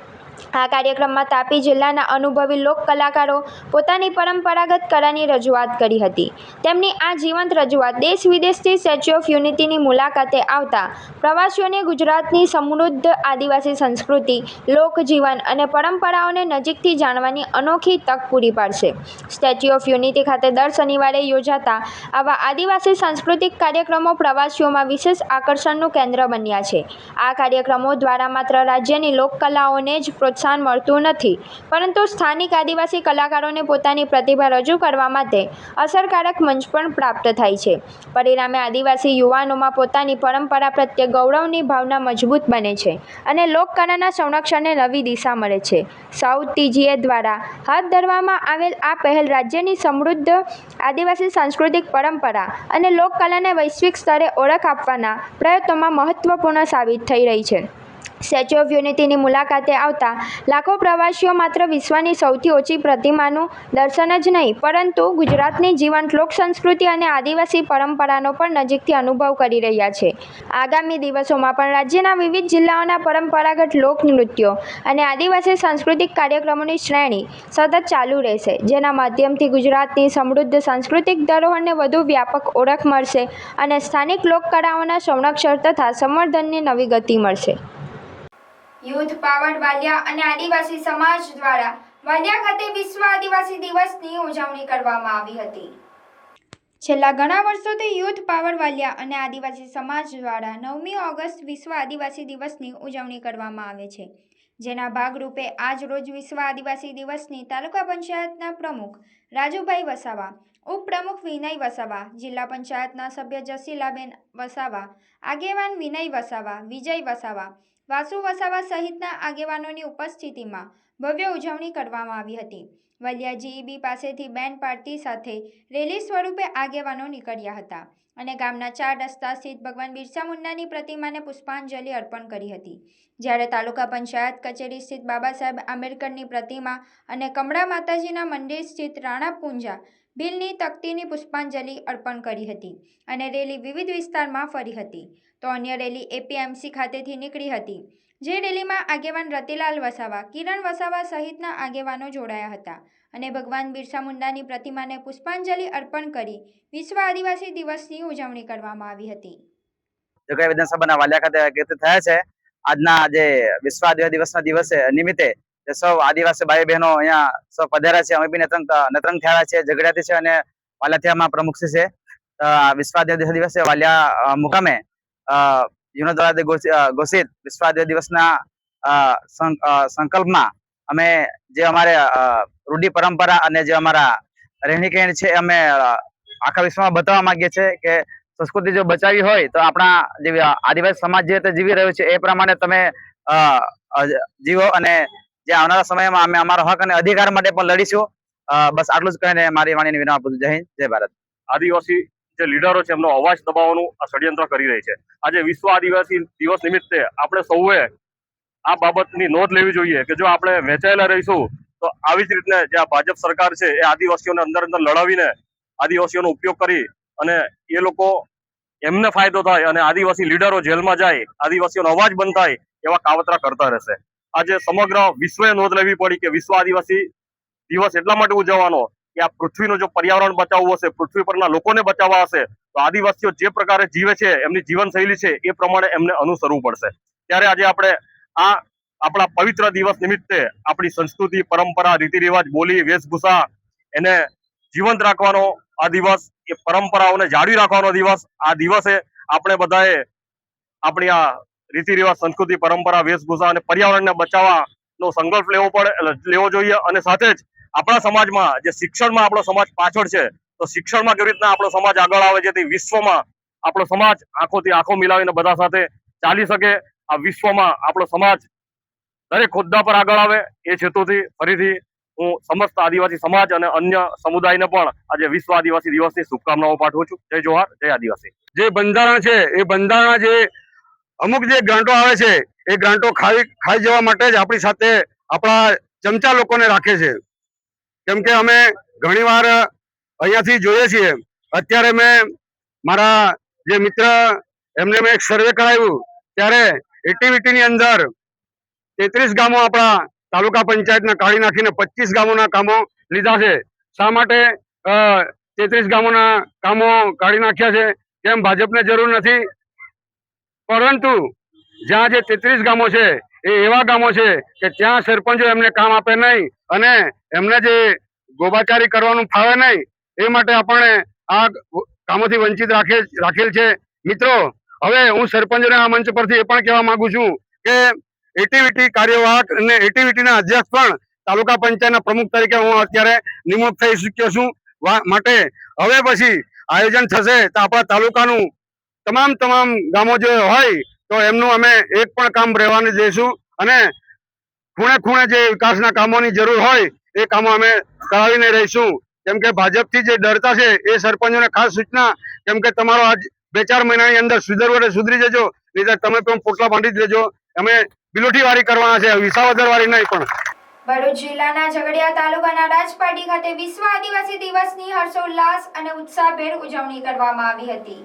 આ કાર્યક્રમમાં તાપી જિલ્લાના અનુભવી લોક કલાકારો પોતાની પરંપરાગત કલાની રજૂઆત કરી હતી। તેમની આ જીવંત રજૂઆત દેશ વિદેશથી સ્ટેચ્યુ ઓફ યુનિટીની મુલાકાતે આવતા પ્રવાસીઓને ગુજરાતની સમૃદ્ધ આદિવાસી સંસ્કૃતિ, લોકજીવન અને પરંપરાઓને નજીકથી જાણવાની અનોખી તક પૂરી પાડશે। સ્ટેચ્યુ ઓફ યુનિટી ખાતે દર શનિવારે યોજાતા આવા આદિવાસી સાંસ્કૃતિક કાર્યક્રમો પ્રવાસીઓમાં વિશેષ આકર્ષણનું કેન્દ્ર બન્યા છે। આ કાર્યક્રમો દ્વારા માત્ર રાજ્યની લોકકલાઓને જ પ્રોત્સાહન મળતું નથી, પરંતુ સ્થાનિક આદિવાસી કલાકારોને પોતાની પ્રતિભા રજૂ કરવા માટે અસરકારક મંચ પણ પ્રાપ્ત થાય છે. પરિણામે આદિવાસી યુવાનોમાં પોતાની પરંપરા પ્રત્યે ગૌરવની ભાવના મજબૂત બને છે અને લોકકલાના સંરક્ષણને નવી દિશા મળે છે. સાઉથ ટીજીએ દ્વારા હાથ ધરવામાં આવેલ આ પહેલ રાજ્યની સમૃદ્ધ આદિવાસી સાંસ્કૃતિક પરંપરા અને લોકકલાને વૈશ્વિક સ્તરે ઓળખ આપવાના પ્રયત્નોમાં મહત્વપૂર્ણ સાબિત થઈ રહી છે. સ્ટેચ્યુ ઓફ યુનિટીની મુલાકાતે આવતા લાખો પ્રવાસીઓ માત્ર વિશ્વની સૌથી ઊંચી પ્રતિમાનું દર્શન જ નહીં, પરંતુ ગુજરાતની જીવંત લોક સંસ્કૃતિ અને આદિવાસી પરંપરાનો પણ નજીકથી અનુભવ કરી રહ્યા છે. આગામી દિવસોમાં પણ રાજ્યના વિવિધ જિલ્લાઓના પરંપરાગત લોકનૃત્યો અને આદિવાસી સાંસ્કૃતિક કાર્યક્રમોની શ્રેણી સતત ચાલુ રહેશે, જેના માધ્યમથી ગુજરાતની સમૃદ્ધ સાંસ્કૃતિક ધરોહરને વધુ વ્યાપક ઓળખ મળશે અને સ્થાનિક લોકકલાઓના સંરક્ષણ તથા સંવર્ધનને નવી ગતિ મળશે. યુથ પાવર વાલિયા અને આદિવાસી સમાજ દ્વારા વાલિયા ખાતે વિશ્વ આદિવાસી દિવસની ઉજવણી કરવામાં આવી હતી. છેલ્લા ઘણા વર્ષોથી યુથ પાવર વાલિયા અને આદિવાસી સમાજ દ્વારા 9મી ઓગસ્ટ વિશ્વ આદિવાસી દિવસની ઉજવણી કરવામાં આવે છે, જેના ભાગરૂપે આજ રોજ વિશ્વ આદિવાસી દિવસની તાલુકા પંચાયતના પ્રમુખ રાજુભાઈ વસાવા, ઉપપ્રમુખ વિનય વસાવા, જિલ્લા પંચાયતના સભ્ય જસીલાબેન વસાવા, આગેવાન વિનય વસાવા, વિજય વસાવા, વાસુ વસાવા સહિતના આગેવાનોની ઉપસ્થિતિમાં ભવ્ય ઉજવણી કરવામાં આવી હતી. વાલિયા જીઈબી પાસેથી બેન્ડ પાર્ટી સાથે રેલી સ્વરૂપે આગેવાનો નીકળ્યા હતા અને ગામના 4 રસ્તા સ્થિત ભગવાન બિરસા મુંડાની પ્રતિમાને પુષ્પાંજલિ અર્પણ કરી હતી. જ્યારે તાલુકા પંચાયત કચેરી સ્થિત બાબા સાહેબ આંબેડકરની પ્રતિમા અને કમળા માતાજીના મંદિર સ્થિત રાણા પૂંજા બિલની તકતીની પુષ્પાંજલિ અર્પણ કરી હતી અને રેલી વિવિધ વિસ્તારમાં ફરી હતી. તો અન્ય રેલી એપીએમસી ખાતેથી નીકળી હતી, જે રેલીમાં આગેવાન રતિલાલ વસાવા, કિરણ વસાવા સહિતના આગેવાનો જોડાયા હતા અને ભગવાન બિરસા મુંડાની પ્રતિમાને પુષ્પાંજલિ અર્પણ કરી વિશ્વ આદિવાસી દિવસની ઉજવણી કરવામાં આવી હતી. જોકે વિધાનસભાના વાલિયા ખાતે એકત્રિત થયા છે. આજના જે વિશ્વ આદિવાસી દિવસના દિવસે નિમિત્તે સૌ આદિવાસી ભાઈ બહેનો અહીંયા સૌ પધાર્યા છે. અમે બી નતરંગ થયા છે, ઝઘડિયાથી છે અને વાલિયાથિયામાં પ્રમુખશ્રી છે. વિશ્વ આદિવાસી દિવસે વાલિયા મુકામે યુનો દ્વારા ઘોષિત વિશ્વ આદિવાસી દિવસના સંકલ્પમાં અમે જે અમારે રૂઢિ પરંપરા અને જે અમારા રહેણી કહેણી છે અમે આખા વિશ્વમાં બતાવવા માંગીએ છીએ કે સંસ્કૃતિ જો બચાવી હોય તો આપણા જે આદિવાસી સમાજ જે રીતે જીવી રહ્યો છે એ પ્રમાણે તમે જીવો અને જે આવનારા સમયમાં અમે અમારા હક અને અધિકાર માટે પણ લડીશું. બસ આટલું જ કહીને મારી વાણીને વિરામ આપું છું. જય હિન્દ, જય ભારત. આદિવાસી જે લીડરો છે એમનો અવાજ દબાવવાનું આ ષડયંત્ર કરી રહી છે. આજે વિશ્વ આદિવાસી દિવસ નિમિત્તે આપણે સૌએ આ બાબતની નોંધ લેવી જોઈએ કે જો આપણે વહેંચાયેલા રહીશું તો આવી જ રીતને જે આ ભાજપ સરકાર છે એ આદિવાસીઓને અંદર લડાવીને આદિવાસીઓનો ઉપયોગ કરી અને એ લોકો એમને ફાયદો થાય અને આદિવાસી લીડરો જેલમાં જાય, આદિવાસીઓનો અવાજ બંધ થાય એવા કાવતરા કરતા રહેશે. આજે સમગ્ર વિશ્વએ નોંધ લેવી પડી કે વિશ્વ આદિવાસી દિવસ એટલા માટે ઉજવવાનો કે આ પૃથ્વીનું જો પર્યાવરણ બચાવવું હશે, પૃથ્વી પરના લોકોને બચાવવા હશે તો આદિવાસીઓ જે પ્રકારે જીવે છે, એમની જીવનશૈલી છે એ પ્રમાણે એમને અનુસરવું પડશે. ત્યારે આજે આપણે આ આપણા પવિત્ર દિવસ નિમિત્તે આપણી સંસ્કૃતિ, પરંપરા, રીતિ રિવાજ, બોલી, વેશભૂષા એને જીવંત રાખવાનો આ દિવસ, એ પરંપરાઓને જાળવી રાખવાનો દિવસ. આ દિવસે આપણે બધાએ આપણી આ રીતિ રિવાજ, સંસ્કૃતિ, પરંપરા, વેશભૂષા અને પર્યાવરણને બચાવવાનો સંકલ્પ લેવો જોઈએ અને સાથે જ આપણા સમાજમાં જે શિક્ષણમાં આપણો સમાજ પાછળ છે તો શિક્ષણમાં કેવી રીતના આપણો સમાજ આગળ આવે જેથી વિશ્વમાં આપણો સમાજ આંખોથી આંખો મિલાવીને બધા સાથે ચાલી શકે. આ વિશ્વમાં આપણો સમાજ દરેક હોદ્દા પર આગળ આવે એ હેતુથી ફરીથી હું સમસ્ત આદિવાસી સમાજ અને અન્ય સમુદાયને પણ આજે વિશ્વ આદિવાસી દિવસની શુભકામનાઓ પાઠવું છું. જય જોહાર, જય આદિવાસી. જે બંધારણ છે એ બંધારણના જે અમુક જે ગ્રાન્ટો આવે છે એ ગ્રાન્ટો ખાઈ જવા માટે જ આપણી સાથે આપણા ચમચા લોકોને રાખે છે. કેમ કે અમે ઘણીવાર અહીંયાથી જોઈએ છીએ. અત્યારે મેં મારા જે મિત્ર એમને મેં એક સર્વે કરાવ્યું ત્યારે એક્ટિવિટીની અંદર 33 ગામો આપણા તાલુકા પંચાયતના કાઢી નાખીને 25 ગામોના કામો લીધા છે. શા માટે 33 ગામોના કામો કાઢી નાખ્યા છે? કેમ ભાજપને જરૂર નથી? પરંતુ જ્યાં જે 33 ગામો છે એ એવા ગામો છે કે ત્યાં સરપંચો એમને કામ આપે નહીં અને એમને જે ગોબાચારી કરવાનું ફાવે નહીં એ માટે આપણે આ કામોથી વંચિત રાખેલ છે. મિત્રો, હવે હું સરપંચોને આ મંચ પરથી એ પણ કહેવા માંગુ છું કે એટીવીટી કાર્યવાહક અને એટીવીટીના અધ્યક્ષ પણ તાલુકા પંચાયતના પ્રમુખ તરીકે હું અત્યારે નિમણૂક થઈ ચૂક્યો છું. માટે હવે પછી આયોજન થશે તો આપણા તાલુકાનું તમામ ગામો જે હોય તો એમનું અમે એક પણ કામ રહેવાની દઈશું અને ખૂણે જે વિકાસના કામોની જરૂર હોય એ કામો અમે કરાવીને રહીશું. કેમ કે ભાજપથી જે ડરતા છે એ સરપંચોને ખાસ સૂચના, કેમ કે તમારો આજ 2-4 મહિનાની અંદર સુધરી જજો, નહીં તમે પણ પોટલા બાંધી જ લેજો. અમે બિલોટી વાળી કરવાના છે, વિસાવદર વાળી નહીં. પણ ભરૂચ જિલ્લાના ઝઘડિયા તાલુકાના રાજપાટી ખાતે વિશ્વ આદિવાસી દિવસની હર્ષોલ્લાસ અને ઉત્સાહભેર ઉજવણી કરવામાં આવી હતી.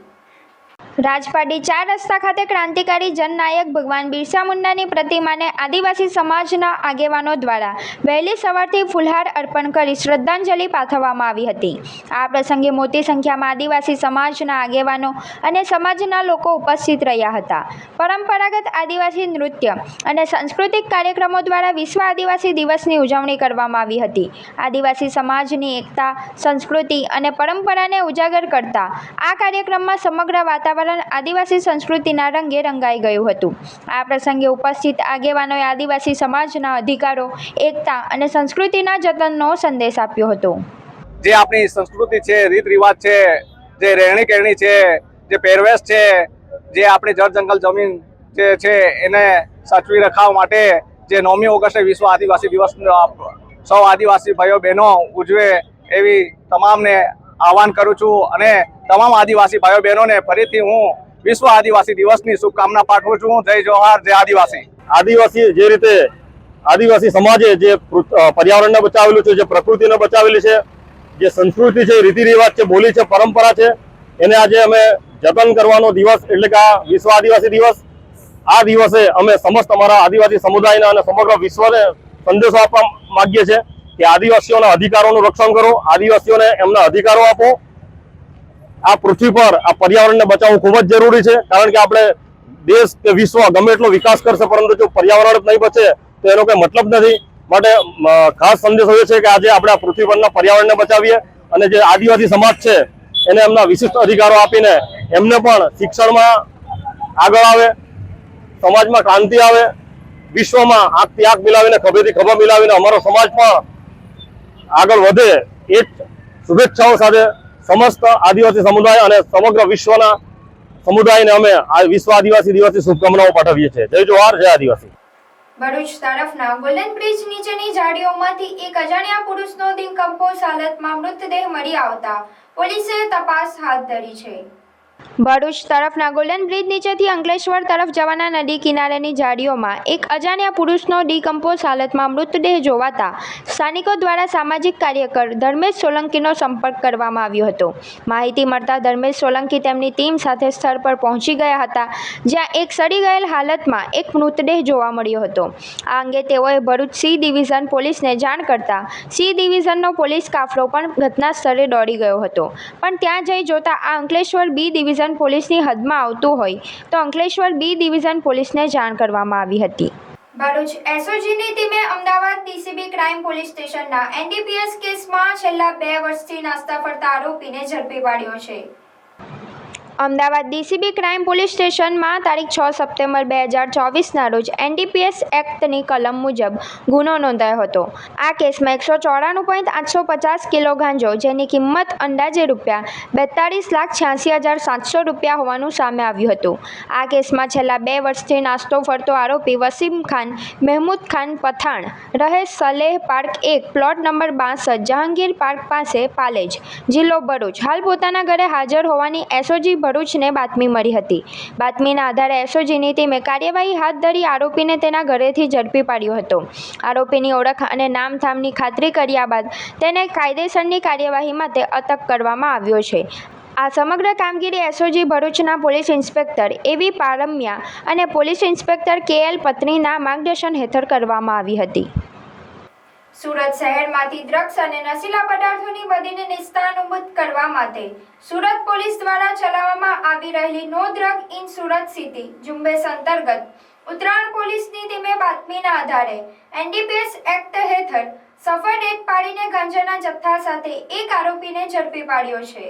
રાજપાટી 4 રસ્તા ખાતે ક્રાંતિકારી જનનાયક ભગવાન બિરસા મુંડાની પ્રતિમાને આદિવાસી સમાજના આગેવાનો દ્વારા વહેલી સવારથી ફૂલહાર અર્પણ કરી શ્રદ્ધાંજલિ પાઠવવામાં આવી હતી. આ પ્રસંગે મોટી સંખ્યામાં આદિવાસી સમાજના આગેવાનો અને સમાજના લોકો ઉપસ્થિત રહ્યા હતા. પરંપરાગત આદિવાસી નૃત્ય અને સાંસ્કૃતિક કાર્યક્રમો દ્વારા વિશ્વ આદિવાસી દિવસની ઉજવણી કરવામાં આવી હતી. આદિવાસી સમાજની એકતા, સંસ્કૃતિ અને પરંપરાને ઉજાગર કરતા આ કાર્યક્રમમાં સમગ્ર વાતાવરણ આદિવાસી સંસ્કૃતિના રંગે રંગાઈ ગયું હતું. આ પ્રસંગે ઉપસ્થિત આગેવાનોએ આદિવાસી સમાજના અધિકારો, એકતા અને સંસ્કૃતિના જતનનો સંદેશ આપ્યો હતો. જે આપણી સંસ્કૃતિ છે, રીત રિવાજ છે, જે રહેણી કહેણી છે, જે પહેરવેશ છે, જે આપણી જળ જંગલ જમીન જે છે એને સાચવી રખાવવા માટે જે 9મી ઓગસ્ટે વિશ્વ આદિવાસી દિવસ સૌ આદિવાસી ભાઈઓ બહેનો ઉજવે એવી તમામને આહવાન કરું છું અને તમામ આદિવાસી ભાઈઓ બહેનોને ફરીથી હું વિશ્વ આદિવાસી દિવસની શુભકામના પાઠવું છું. જય જોહાર, જય આદિવાસી. આદિવાસી જે રીતે આદિવાસી સમાજે જે પર્યાવરણને બચાવેલું છે, જે પ્રકૃતિને બચાવેલી છે, જે સંસ્કૃતિ છે, રીતિ રિવાજ છે, બોલી છે, પરંપરા છે, એને આજે અમે જતન કરવાનો દિવસ એટલે કે આ વિશ્વ આદિવાસી દિવસ. આ દિવસે અમે સમસ્ત અમારા આદિવાસી સમુદાયના અને સમગ્ર વિશ્વને સંદેશો આપવા માંગીએ છીએ કે આદિવાસીઓના અધિકારોનું રક્ષણ કરો, આદિવાસીઓને એમના અધિકારો આપો. આ પૃથ્વી પર આ પર્યાવરણને બચાવવું ખૂબ જ જરૂરી છે, કારણ કે આપણે દેશ કે વિશ્વ ગમે એટલો વિકાસ કરશે પરંતુ જો પર્યાવરણ જ નહીં બચે તો એનો કોઈ મતલબ નથી. માટે ખાસ સંદેશો એ છે કે આજે આપણે આ પૃથ્વી પરના પર્યાવરણને બચાવીએ અને જે આદિવાસી સમાજ છે એને એમના વિશિષ્ટ અધિકારો આપીને એમને પણ શિક્ષણમાં આગળ આવે, સમાજમાં ક્રાંતિ આવે, વિશ્વમાં આંખથી આંખ મિલાવીને ખભેથી ખભા મિલાવીને અમારો સમાજ પણ આગળ વધે એ જ શુભેચ્છાઓ સાથે સમસ્ત આદિવાસી સમુદાય અને સમગ્ર વિશ્વના સમુદાયને અમે આ વિશ્વ આદિવાસી દિવસની શુભકામનાઓ પાઠવીએ છીએ. જય જોહાર, જય આદિવાસી. ભરૂચ તરફના ગોલ્ડન બ્રિજ નીચેની ઝાડીઓમાંથી એક અજાણ્યા પુરુષનો ડિકમ્પોઝ હાલતમાં મૃતદેહ મળી આવતા પોલીસે તપાસ હાથ ધરી છે. ભરૂચ તરફના ગોલ્ડન બ્રિજ નીચેથી અંકલેશ્વર તરફ જવાના નદી કિનારેની ઝાડીઓમાં એક અજાણ્યા પુરુષનો ડિકમ્પોઝ હાલતમાં મૃતદેહ જોવાતા સ્થાનિકો દ્વારા સામાજિક કાર્યકર ધર્મેશ સોલંકીનો સંપર્ક કરવામાં આવ્યો હતો. માહિતી મળતા ધર્મેશ સોલંકી તેમની ટીમ સાથે સ્થળ પર પહોંચી ગયા હતા, જ્યાં એક સડી ગયેલ હાલતમાં એક મૃતદેહ જોવા મળ્યો હતો. આ અંગે તેઓએ ભરૂચ સી ડિવિઝન પોલીસને જાણ કરતા સી ડિવિઝનનો પોલીસ કાફલો પણ ઘટના સ્થળે દોડી ગયો હતો, પણ ત્યાં જઈ જોતા આ અંકલેશ્વર બી ડિવિઝન પોલીસની હદમાં આવતું હોય તો અંકલેશ્વર બી ડિવિઝન પોલીસને જાણ કરવામાં આવી હતી. ભરૂચ એસઓજીની ટીમે અમદાવાદ ડીસીબી ક્રાઇમ પોલીસ સ્ટેશનના એનડીપીએસ કેસમાં છેલ્લા 2 વર્ષથી નાસ્તા ફરતા આરોપીને ઝડપી પાડ્યો છે. અમદાવાદ ડીસીબી ક્રાઇમ પોલીસ સ્ટેશનમાં તારીખ 6 સપ્ટેમ્બર 2024ના રોજ એનડીપીએસ એક્ટની કલમ મુજબ ગુનો નોંધાયો હતો. આ કેસમાં 194.850 કિલો ગાંજો, જેની કિંમત અંદાજે ₹42,86,700 રૂપિયા હોવાનું સામે આવ્યું હતું. આ કેસમાં છેલ્લા 2 વર્ષથી નાસ્તો ફરતો આરોપી વસીમ ખાન મહેમૂદ ખાન પઠાણ રહે Saleh park 1, plot number 62, Jahangir park પાસે, પાલેજ, જિલ્લો ભરૂચ હાલ પોતાના ઘરે હાજર હોવાની એસઓજી ભરૂચને બાતમી મળી હતી. બાતમીના આધારે એસઓજીની ટીમે કાર્યવાહી હાથ ધરી આરોપીને તેના ઘરેથી ઝડપી પાડ્યો હતો. આરોપીની ઓળખ અને નામઠામની ખાતરી કર્યા બાદ તેને કાયદેસરની કાર્યવાહી માટે અટક કરવામાં આવ્યો છે. આ સમગ્ર કામગીરી એસઓજી ભરૂચના પોલીસ ઇન્સ્પેક્ટર એવી પારમિયા અને પોલીસ ઇન્સ્પેક્ટર કેએલ પત્નીના માર્ગદર્શન હેઠળ કરવામાં આવી હતી. સુરત શહેરમાંથી ડ્રગ્સ અને નશીલા પદાર્થોની બદીને નિસ્તાનુભૂત કરવા માટે સુરત પોલીસ દ્વારા ચલાવવામાં આવી રહેલી નો ડ્રગ ઇન સુરત સિટી ઝુંબેશ અંતર્ગત ઉત્તરાયણ પોલીસની ટીમે બાતમીના આધારે એનડીપીએસ એક્ટ હેઠળ સફળ રેડ પાડીને ગાંજાના જથ્થા સાથે એક આરોપીને ઝડપી પાડ્યો છે.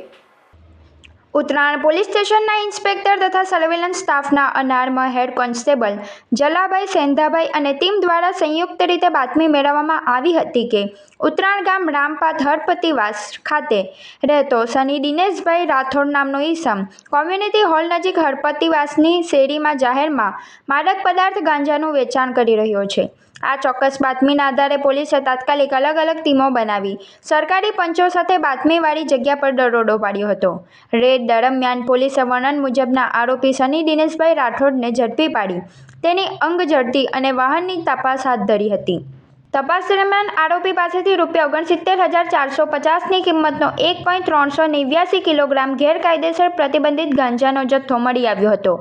ઉત્તરાયણ પોલીસ સ્ટેશનના ઇન્સ્પેક્ટર તથા સર્વેલન્સ સ્ટાફના અનાર્મ હેડ કોન્સ્ટેબલ જલાભાઈ સેંધાભાઈ અને ટીમ દ્વારા સંયુક્ત રીતે બાતમી મેળવવામાં આવી હતી કે ઉત્તરાયણ ગામ રામપાથ હરપતિવાસ ખાતે રહેતો સની દિનેશભાઈ રાઠોડ નામનો ઈસમ કોમ્યુનિટી હોલ નજીક હરપતિવાસની શેરીમાં જાહેરમાં માદક પદાર્થ ગાંજાનું વેચાણ કરી રહ્યો છે. આ ચોક્કસ બાતમીના આધારે પોલીસે તાત્કાલિક અલગ અલગ ટીમો બનાવી સરકારી પંચો સાથે બાતમીવાળી જગ્યા પર દરોડો પાડ્યો હતો. રેડ દરમિયાન પોલીસે વર્ણન મુજબના આરોપી સની દિનેશભાઈ રાઠોડને ઝડપી પાડી તેની અંગ ઝડપી અને વાહનની તપાસ હાથ ધરી હતી. તપાસ દરમિયાન આરોપી પાસેથી ₹69,450ની કિંમતનો 1.389 કિલોગ્રામ ગેરકાયદેસર પ્રતિબંધિત ગાંજાનો જથ્થો મળી આવ્યો હતો.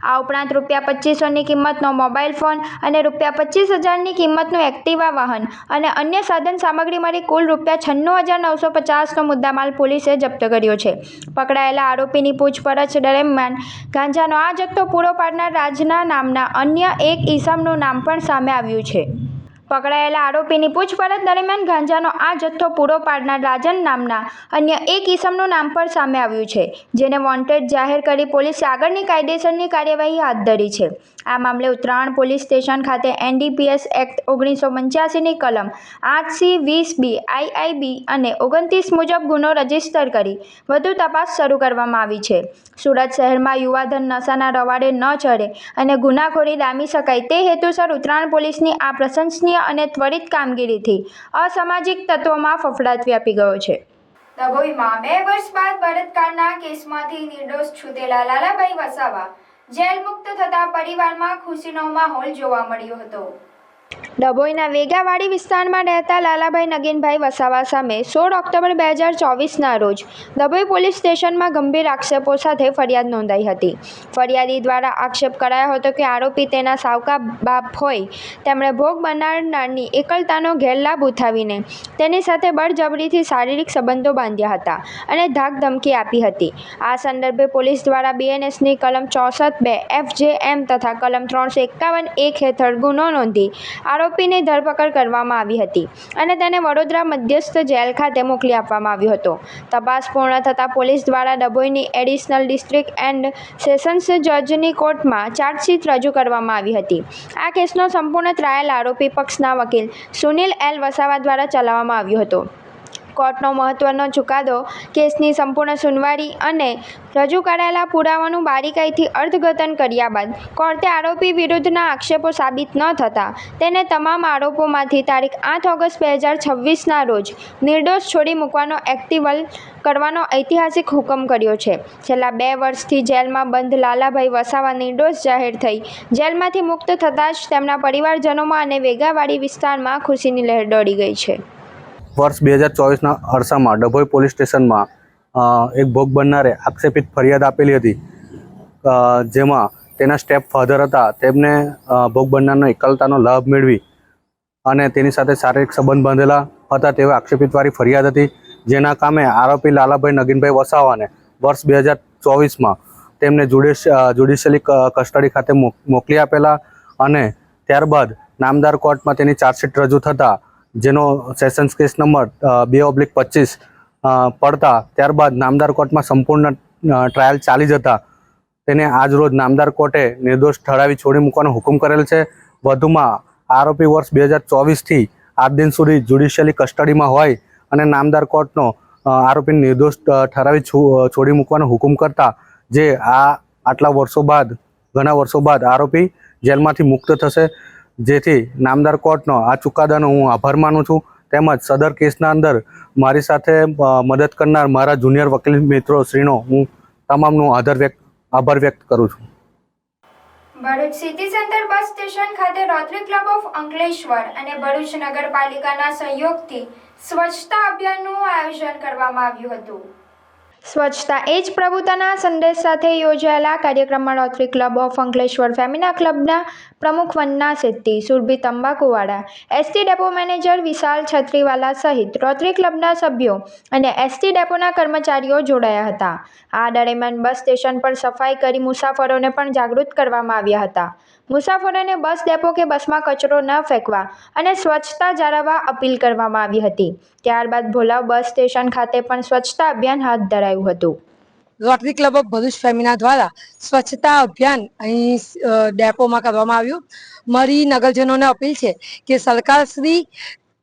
આ ઉપરાંત ₹2,500ની કિંમતનો મોબાઈલ ફોન અને ₹25,000ની કિંમતનું એક્ટિવા વાહન અને અન્ય સાધન સામગ્રી મળી કુલ ₹96,950નો મુદ્દામાલ પોલીસે જપ્ત કર્યો છે. પકડાયેલા આરોપીની પૂછપરછ દરમિયાન ગાંજાનો આ જથ્થો પૂરો પાડનાર રાજના નામના અન્ય એક ઈસમનું નામ પણ સામે આવ્યું છે. પકડાયેલા આરોપીની પૂછપરછ દરમિયાન ગાંજાનો આ જથ્થો પૂરો પાડનાર રાજન નામના અન્ય એક ઈસમનું નામ પણ સામે આવ્યું છે, જેને વોન્ટેડ જાહેર કરી પોલીસે આગળની કાયદેસરની કાર્યવાહી હાથ ધરી છે. આ મામલે ઉત્તરાયણ પોલીસ સ્ટેશન ખાતે NDPS એક્ટ 1985ની કલમ 8C20B IIB અને 29 મુજબ ગુનો રજીસ્ટર કરી વધુ તપાસ શરૂ કરવામાં આવી છે. સુરત શહેરમાં યુવાધન નશાના રવાડે ન ચડે અને ગુનાખોરી ડામી શકાય તે હેતુસર ઉત્તરાયણ પોલીસની આ પ્રશંસનીય અને ત્વરિત કામગીરીથી અસામાજિક તત્વોમાં ફફડાટ વ્યાપી ગયો છે. ડભોઈમાં 2 વર્ષ બાદ બળાત્કારના કેસમાંથી નિર્દોષ છૂટેલા લાલાભાઈ વસાવા જેલ મુક્ત થતા પરિવારમાં ખુશીનો માહોલ જોવા મળ્યો હતો. ડભોઈના વેગાવાડી વિસ્તારમાં રહેતા લાલાભાઈ નગીનભાઈ વસાવા સામે 16 ઓક્ટોબર 2024ના રોજ ડભોઈ પોલીસ સ્ટેશનમાં ગંભીર આક્ષેપો સાથે ફરિયાદ નોંધાઈ હતી. ફરિયાદી દ્વારા આક્ષેપ કરાયો હતો કે આરોપી તેના સાવકા બાપ હોય તેમણે ભોગ બનનારની એકલતાનો ગેરલાભ ઉઠાવીને તેની સાથે બળજબરીથી શારીરિક સંબંધો બાંધ્યા હતા અને ધાકધમકી આપી હતી. આ સંદર્ભે પોલીસ દ્વારા BNSની કલમ 64(2) FJM તથા કલમ 351(1) હેઠળ ગુનો નોંધી આરોપીની ધરપકડ કરવામાં આવી હતી અને તેને વડોદરા મધ્યસ્થ જેલ ખાતે મોકલી આપવામાં આવ્યો હતો. તપાસ પૂર્ણ થતાં પોલીસ દ્વારા ડભોઈની એડિશનલ ડિસ્ટ્રિક્ટ એન્ડ સેશન્સ જજની કોર્ટમાં ચાર્જશીટ રજૂ કરવામાં આવી હતી. આ કેસનો સંપૂર્ણ ટ્રાયલ આરોપી પક્ષના વકીલ સુનિલ L. વસાવા દ્વારા ચલાવવામાં આવ્યો હતો. કોર્ટનો મહત્વનો ચુકાદો કેસની સંપૂર્ણ સુનવારી અને રજૂ કરાયેલા પુરાવાનું બારીકાઈથી અર્થઘટન કર્યા બાદ કોર્ટે આરોપી વિરુદ્ધના આક્ષેપો સાબિત ન થતાં તેને તમામ આરોપોમાંથી તારીખ 8 ઓગસ્ટ 2026ના રોજ નિર્દોષ છોડી મૂકવાનો એક્ટિવલ કરવાનો ઐતિહાસિક હુકમ કર્યો છે. છેલ્લા 2 વર્ષથી જેલમાં બંધ લાલાભાઈ વસાવા નિર્દોષ જાહેર થઈ જેલમાંથી મુક્ત થતાં જ તેમના પરિવારજનોમાં અને વેગાવાડી વિસ્તારમાં ખુશીની લહેર દોડી ગઈ છે. વર્ષ 2024ના અરસામાં ડભોઈ પોલીસ સ્ટેશનમાં એક ભોગ બનનારે આક્ષેપિત ફરિયાદ આપેલી હતી, જેમાં તેના સ્ટેપ ફાધર હતા તેમને ભોગ બનનારનો એકલતાનો લાભ મેળવી અને તેની સાથે શારીરિક સંબંધ બાંધેલા હતા તેવી આક્ષેપિતવાળી ફરિયાદ હતી. જેના કામે આરોપી લાલાભાઈ નગીનભાઈ વસાવાને વર્ષ 2024માં તેમને જ્યુડિશિયલી કસ્ટડી ખાતે મોકલી આપેલા અને ત્યારબાદ નામદાર કોર્ટમાં તેની ચાર્જશીટ રજૂ થતાં જેનો સેશન્સ કેસ નંબર 2/25 પડતા ત્યારબાદ નામદાર કોર્ટમાં સંપૂર્ણ ટ્રાયલ ચાલી જતા તેને આજરોજ નામદાર કોર્ટે નિર્દોષ ઠરાવી છોડી મૂકવાનો હુકમ કરેલ છે. વધુમાં આરોપી વર્ષ 2024થી આજ દિન સુધી જ્યુડિશિયલી કસ્ટડીમાં હોય અને નામદાર કોર્ટનો આરોપીને નિર્દોષ ઠરાવી છોડી મૂકવાનો હુકમ કરતા જે આટલા વર્ષો બાદ ઘણા વર્ષો બાદ આરોપી જેલમાંથી મુક્ત થશે, જેથી નામદાર કોર્ટનો આ ચુકાદાનો હું આભાર માનું છું. તેમજ સદર કેસના અંદર મારી સાથે મદદ કરનાર મારા જુનિયર વકીલ મિત્રો શ્રીનો હું તમામનો આભાર વ્યક્ત કરું છું. Bharuch city centre bus station ખાતે રોટરી ક્લબ ઓફ અંકલેશ્વર અને ભરૂચ નગરપાલિકાના સહયોગથી સ્વચ્છતા અભિયાનનું આયોજન કરવામાં આવ્યું હતું. સ્વચ્છતા એ જ પ્રભુતાના સંદેશ સાથે યોજાયેલા કાર્યક્રમમાં rotary club of Ankleshwar femina ક્લબના પ્રમુખ Vandana Shetty, Surbhi Tambakuwala, ST depot manager Vishal Chhatriwala સહિત રોટરી ક્લબના સભ્યો અને એસટી ડેપોના કર્મચારીઓ જોડાયા હતા. આ દરમિયાન બસ સ્ટેશન પર સફાઈ કરી મુસાફરોને પણ જાગૃત કરવામાં આવ્યા હતા. મુસાફરોને બસ ડેપો કે બસમાં કચરો ન ફેંકવા અને સ્વચ્છતા જાળવવા અપીલ કરવામાં આવી હતી. ત્યારબાદ ભોલાવ બસ સ્ટેશન ખાતે પણ સ્વચ્છતા અભિયાન હાથ ધરાયું હતું. Rotary club of Bharuch Femina દ્વારા સ્વચ્છતા અભિયાન અહીં ડેપોમાં કરવામાં આવ્યું. મારી નગરજનોને અપીલ છે કે સરકારશ્રી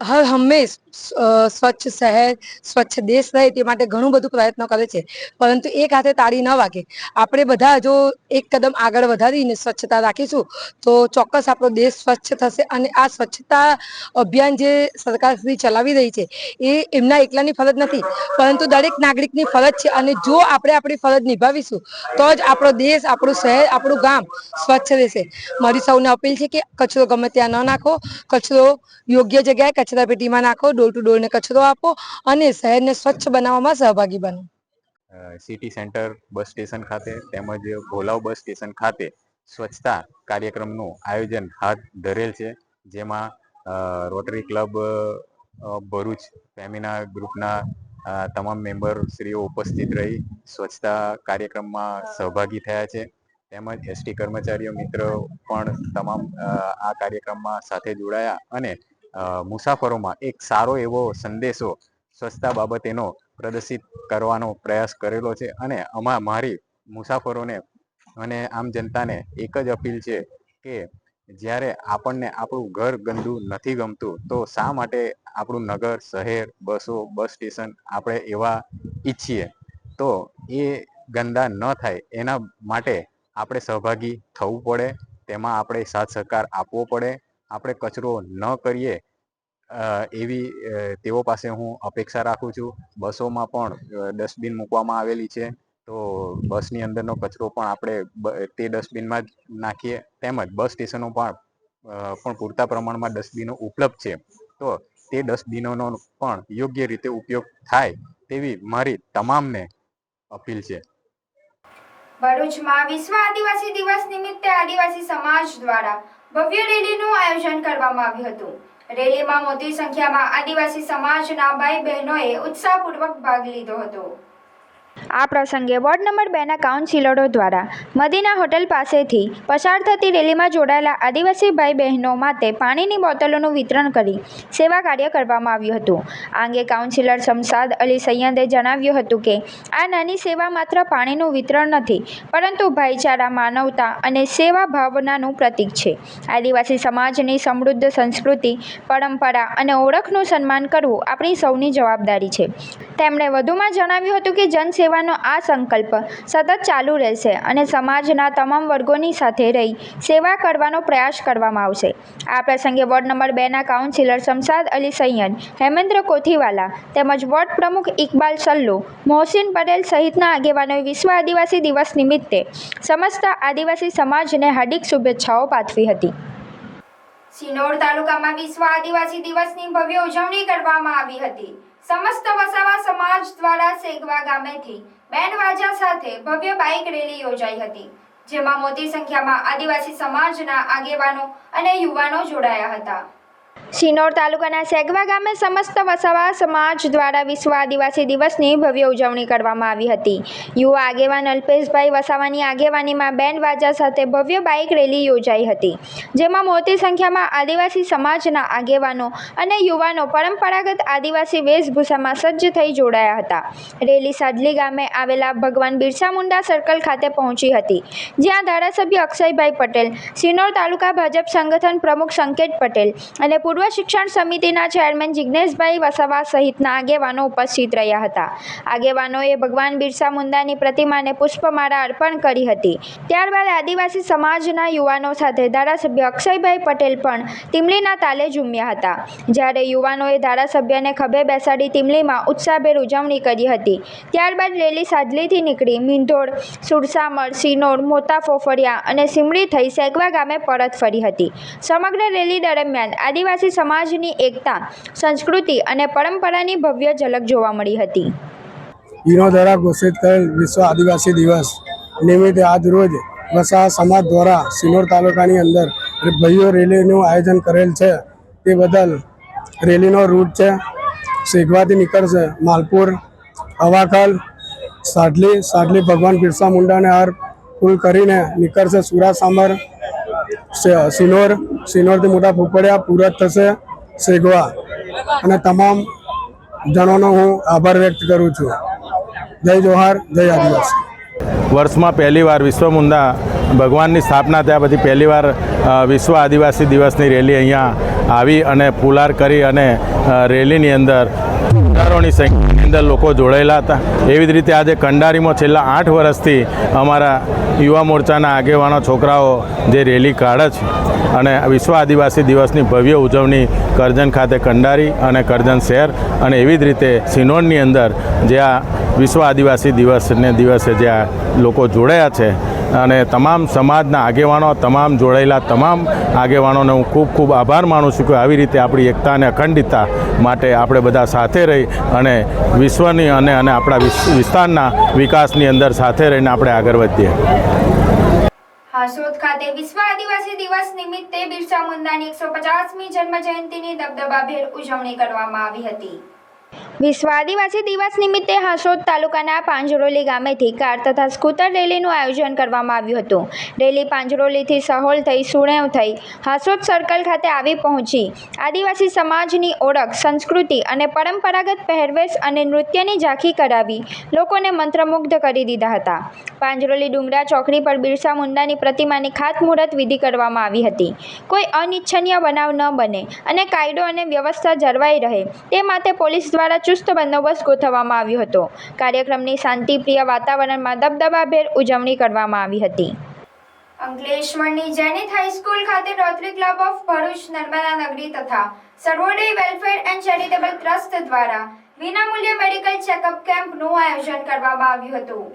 હર હંમેશ સ્વચ્છ શહેર સ્વચ્છ દેશ રહે તે માટે ઘણું બધું પ્રયત્નો કરે છે, પરંતુ એક હાથે તાળી ન વાગે. આપણે બધા જો એક કદમ આગળ વધારીને સ્વચ્છતા રાખીશું તો ચોક્કસ આપણો દેશ સ્વચ્છ થશે. અને આ સ્વચ્છતા અભિયાન જે સરકારશ્રી ચલાવી રહી છે એ એમના એકલાની ફરજ નથી, પરંતુ દરેક નાગરિકની ફરજ છે. અને જો આપણે આપણી ફરજ નિભાવીશું તો જ આપણો દેશ, આપણું શહેર, આપણું ગામ સ્વચ્છ રહેશે. મારી સૌને અપીલ છે કે કચરો ગમે ત્યાં ન નાખો, કચરો યોગ્ય જગ્યાએ કચરા પેટીમાં નાખો, ડોર ટુ ડોરને કચરો આપો અને શહેરને સ્વચ્છ બનાવવામાં સહભાગી બનો. સિટી સેન્ટર બસ સ્ટેશન ખાતે તેમજ ભોલાવ બસ સ્ટેશન ખાતે સ્વચ્છતા કાર્યક્રમનું આયોજન હાથ ધરેલ છે, જેમાં રોટરી ક્લબ ભરૂચ ફેમિના ગ્રુપના તમામ મેમ્બરશ્રીઓ ઉપસ્થિત રહી સ્વચ્છતા કાર્યક્રમમાં સહભાગી થયા છે. તેમજ એસટી કર્મચારીઓ મિત્રો પણ તમામ આ કાર્યક્રમમાં સાથે જોડાયા અને મુસાફરોમાં એક સારો એવો સંદેશો સ્વચ્છતા બાબતેનો પ્રદર્શિત કરવાનો પ્રયાસ કરેલો છે. અને મારી મુસાફરોને અને આમ જનતાને એક જ અપીલ છે કે જ્યારે આપણને આપણું ઘર ગંદુ નથી ગમતું તો શા માટે આપણું નગર, શહેર, બસો, બસ સ્ટેશન આપણે એવા ઈચ્છીએ? તો એ ગંદા ન થાય એના માટે આપણે સહભાગી થવું પડે, તેમાં આપણે સાથ સહકાર આપવો પડે. આપણે કચરો ન કરીએ એવી તેઓ પાસે હું અપેક્ષા રાખું છું. બસોમાં પણ ડસ્ટબિન મૂકવામાં આવેલી છે, તો બસની અંદરનો કચરો પણ આપણે તે ડસ્ટબિનમાં જ નાખીએ. તેમજ બસ સ્ટેશનો પણ પૂરતા પ્રમાણમાં ડસ્ટબિનો ઉપલબ્ધ છે, તો તે ડસ્ટબિનોનો પણ યોગ્ય રીતે ઉપયોગ થાય તેવી મારી તમામને અપીલ છે. ભરૂચમાં વિશ્વ આદિવાસી દિવસ નિમિત્તે આદિવાસી સમાજ દ્વારા ભવ્ય રેલીનું આયોજન કરવામાં આવ્યું હતું. રેલીમાં મોટી સંખ્યામાં આદિવાસી સમાજના ભાઈ બહેનોએ ઉત્સાહપૂર્વક ભાગ લીધો હતો. આ પ્રસંગે વોર્ડ નંબર 2ના કાઉન્સિલરો દ્વારા મદીના હોટલ પાસેથી પસાર થતી રેલીમાં જોડાયેલા આદિવાસી ભાઈ બહેનો માટે પાણીની બોટલોનું વિતરણ કરી સેવા કાર્ય કરવામાં આવ્યું હતું. આ અંગે કાઉન્સિલર શમશાદ અલી સૈયદે જણાવ્યું હતું કે આ નાની સેવા માત્ર પાણીનું વિતરણ નથી, પરંતુ ભાઈચારા, માનવતા અને સેવા ભાવનાનું પ્રતીક છે. આદિવાસી સમાજની સમૃદ્ધ સંસ્કૃતિ, પરંપરા અને ઓળખનું સન્માન કરવું આપણી સૌની જવાબદારી છે. તેમણે વધુમાં જણાવ્યું હતું કે જનસેવાનો આ સંકલ્પ સતત ચાલુ રહેશે અને સમાજના તમામ વર્ગોની સાથે રહી સેવા કરવાનો પ્રયાસ કરવામાં આવશે. આ પ્રસંગે વોર્ડ નંબર 2ના કાઉન્સિલર શમશાદ અલી સૈયદ, હેમેન્દ્ર કોથીવાલા તેમજ વોર્ડ પ્રમુખ ઇકબાલ સલ્લુ, મોહસિન પટેલ સહિતના આગેવાનોએ વિશ્વ આદિવાસી દિવસ નિમિત્તે સમસ્ત આદિવાસી સમાજને હાર્દિક શુભેચ્છાઓ પાઠવી હતી. સિનોર તાલુકામાં વિશ્વ આદિવાસી દિવસની ભવ્ય ઉજવણી કરવામાં આવી હતી. સમસ્ત વસાવા સમાજ દ્વારા સેગવા ગામેથી બેન્ડ વાજા સાથે ભવ્ય બાઇક રેલી યોજાઈ હતી, જેમાં મોટી સંખ્યામાં આદિવાસી સમાજના આગેવાનો અને યુવાનો જોડાયા હતા. સિનોર તાલુકાના સેગવા ગામે સમસ્ત વસાવા સમાજ દ્વારા વિશ્વ આદિવાસી દિવસની ભવ્ય ઉજવણી કરવામાં આવી હતી. યુવા આગેવાન અલ્પેશભાઈ વસાવાની આગેવાનીમાં બેન્ડ વાજા સાથે ભવ્ય બાઇક રેલી યોજાઈ હતી, જેમાં મોટી સંખ્યામાં આદિવાસી સમાજના આગેવાનો અને યુવાનો પરંપરાગત આદિવાસી વેશભૂષામાં સજ્જ થઈ જોડાયા હતા. રેલી સાડલી ગામે આવેલા ભગવાન બિરસા મુંડા સર્કલ ખાતે પહોંચી હતી, જ્યાં ધારાસભ્ય અક્ષયભાઈ પટેલ, સિનોર તાલુકા ભાજપ સંગઠન પ્રમુખ સંકેત પટેલ અને પૂર્વ શિક્ષણ સમિતિના ચેરમેન જિજ્ઞેશભાઈ વસાવા સહિતના આગેવાનો ઉપસ્થિત રહ્યા હતા. આગેવાનોએ ભગવાન બિરસા મુંડાની પ્રતિમાને પુષ્પમાળા અર્પણ કરી હતી. ત્યારબાદ આદિવાસી સમાજના યુવાનો સાથે ધારાસભ્ય અક્ષયભાઈ પટેલ પણ ટીમલીના તાલે ઝૂમ્યા હતા. જ્યારે યુવાનોએ ધારાસભ્યને ખભે બેસાડી ટીમલીમાં ઉત્સાહભેર ઉજવણી કરી હતી. ત્યારબાદ રેલી સાડલીથી નીકળી મીંઢોળ, સુરસામર, સિનોર, મોતા ફોફરિયા અને સીમડી થઈ સેગવા ગામે પરત ફરી હતી. સમગ્ર રેલી દરમિયાન આદિવાસી સમાજની એકતા, સંસ્કૃતિ અને પરંપરાની ભવ્ય ઝલક જોવા મળી હતી. યુનો દ્વારા ઘોષિત કરેલ વિશ્વ આદિવાસી દિવસ નિમિત્તે આજ રોજ વસાવા સમાજ દ્વારા સિનોર તાલુકાની અંદર ભવ્ય રેલીનું આયોજન કરેલ છે. તે બદલ રેલીનો રૂટ છે સેગવાથી નીકળશે માલપુર, હવાખલ, સાડલી ભગવાન બિરસા મુંડાને હાર ફૂલ કરીને નીકળશે સુરાસામર, સિનોરથી મોટા ફૂફડિયા પૂરત થશે સેગવા. અને તમામ જણોનો હું આભાર વ્યક્ત કરું છું. જય જોહાર, જય આદિવાસી. વર્ષમાં પહેલીવાર વિશ્વ મુંડા ભગવાનની સ્થાપના થયા પછી પહેલીવાર વિશ્વ આદિવાસી દિવસની રેલી અહીંયા આવી અને પુલાર કરી અને રેલીની અંદર હજારોની સંખ્યાની અંદર લોકો જોડાયેલા હતા. એવી જ રીતે આજે કંડારીમાં છેલ્લા 8 વર્ષથી અમારા યુવા મોરચાના આગેવાનો છોકરાઓ જે રેલી કાઢે છે અને વિશ્વ આદિવાસી દિવસની ભવ્ય ઉજવણી કરજણ ખાતે કંડારી અને કરજણ શહેર અને એવી જ રીતે સિનોરની અંદર જે આ વિશ્વ આદિવાસી દિવસને દિવસે જે આ લોકો જોડાયા છે અને તમામ સમાજના આગેવાનો તમામ જોડાયેલા તમામ આગેવાનોને હું ખૂબ ખૂબ આભાર માનું છું કે આવી રીતે આપણી એકતા અને અખંડિતતા માટે આપણે બધા સાથે રહી અને વિશ્વની અને આપણા વિસ્તારના વિકાસની અંદર સાથે રહીને આપણે આગળ વધીએ. હાસોદ ખાતે વિશ્વ આદિવાસી દિવસ નિમિત્તે બિરસા મુંડાની 150મી જન્મ જયંતિની દબદબાભેર ઉજવણી કરવામાં આવી હતી. વિશ્વ આદિવાસી દિવસ નિમિત્તે હાસોદ તાલુકાના પાંજરોલી ગામેથી કાર તથા સ્કૂટર રેલીનું આયોજન કરવામાં આવ્યું હતું. રેલી પાંજરોલીથી સહોલ થઈ સુણેવ થઈ હાસોદ સર્કલ ખાતે આવી પહોંચી આદિવાસી સમાજની ઓળખ, સંસ્કૃતિ અને પરંપરાગત પહેરવેશ અને નૃત્યની ઝાંખી કરાવી લોકોને મંત્રમુગ્ધ કરી દીધા હતા. પાંજરોલી ડુંગરા ચોકડી પર બિરસા મુંડાની પ્રતિમાની ખાતમુહૂર્ત વિધિ કરવામાં આવી હતી. કોઈ અનિચ્છનીય બનાવ ન બને અને કાયદો અને વ્યવસ્થા જળવાઈ રહે તે માટે પોલીસ દ્વારા ચુસ્ત બંદોબસ્ત ગોઠવવામાં આવ્યો હતો. કાર્યક્રમની શાંતિપ્રિય વાતાવરણમાં દબદબાભેર ઉજવણી કરવામાં આવી હતી. અંકલેશ્વરની જેનિથ હાઈસ્કૂલ ખાતે rotary club of Bharuch, Narmada નગરી તથા સર્વોદય વેલફેર એન્ડ ચેરિટેબલ ટ્રસ્ટ દ્વારા વિનામૂલ્યે મેડિકલ ચેકઅપ કેમ્પનું આયોજન કરવામાં આવ્યું હતું.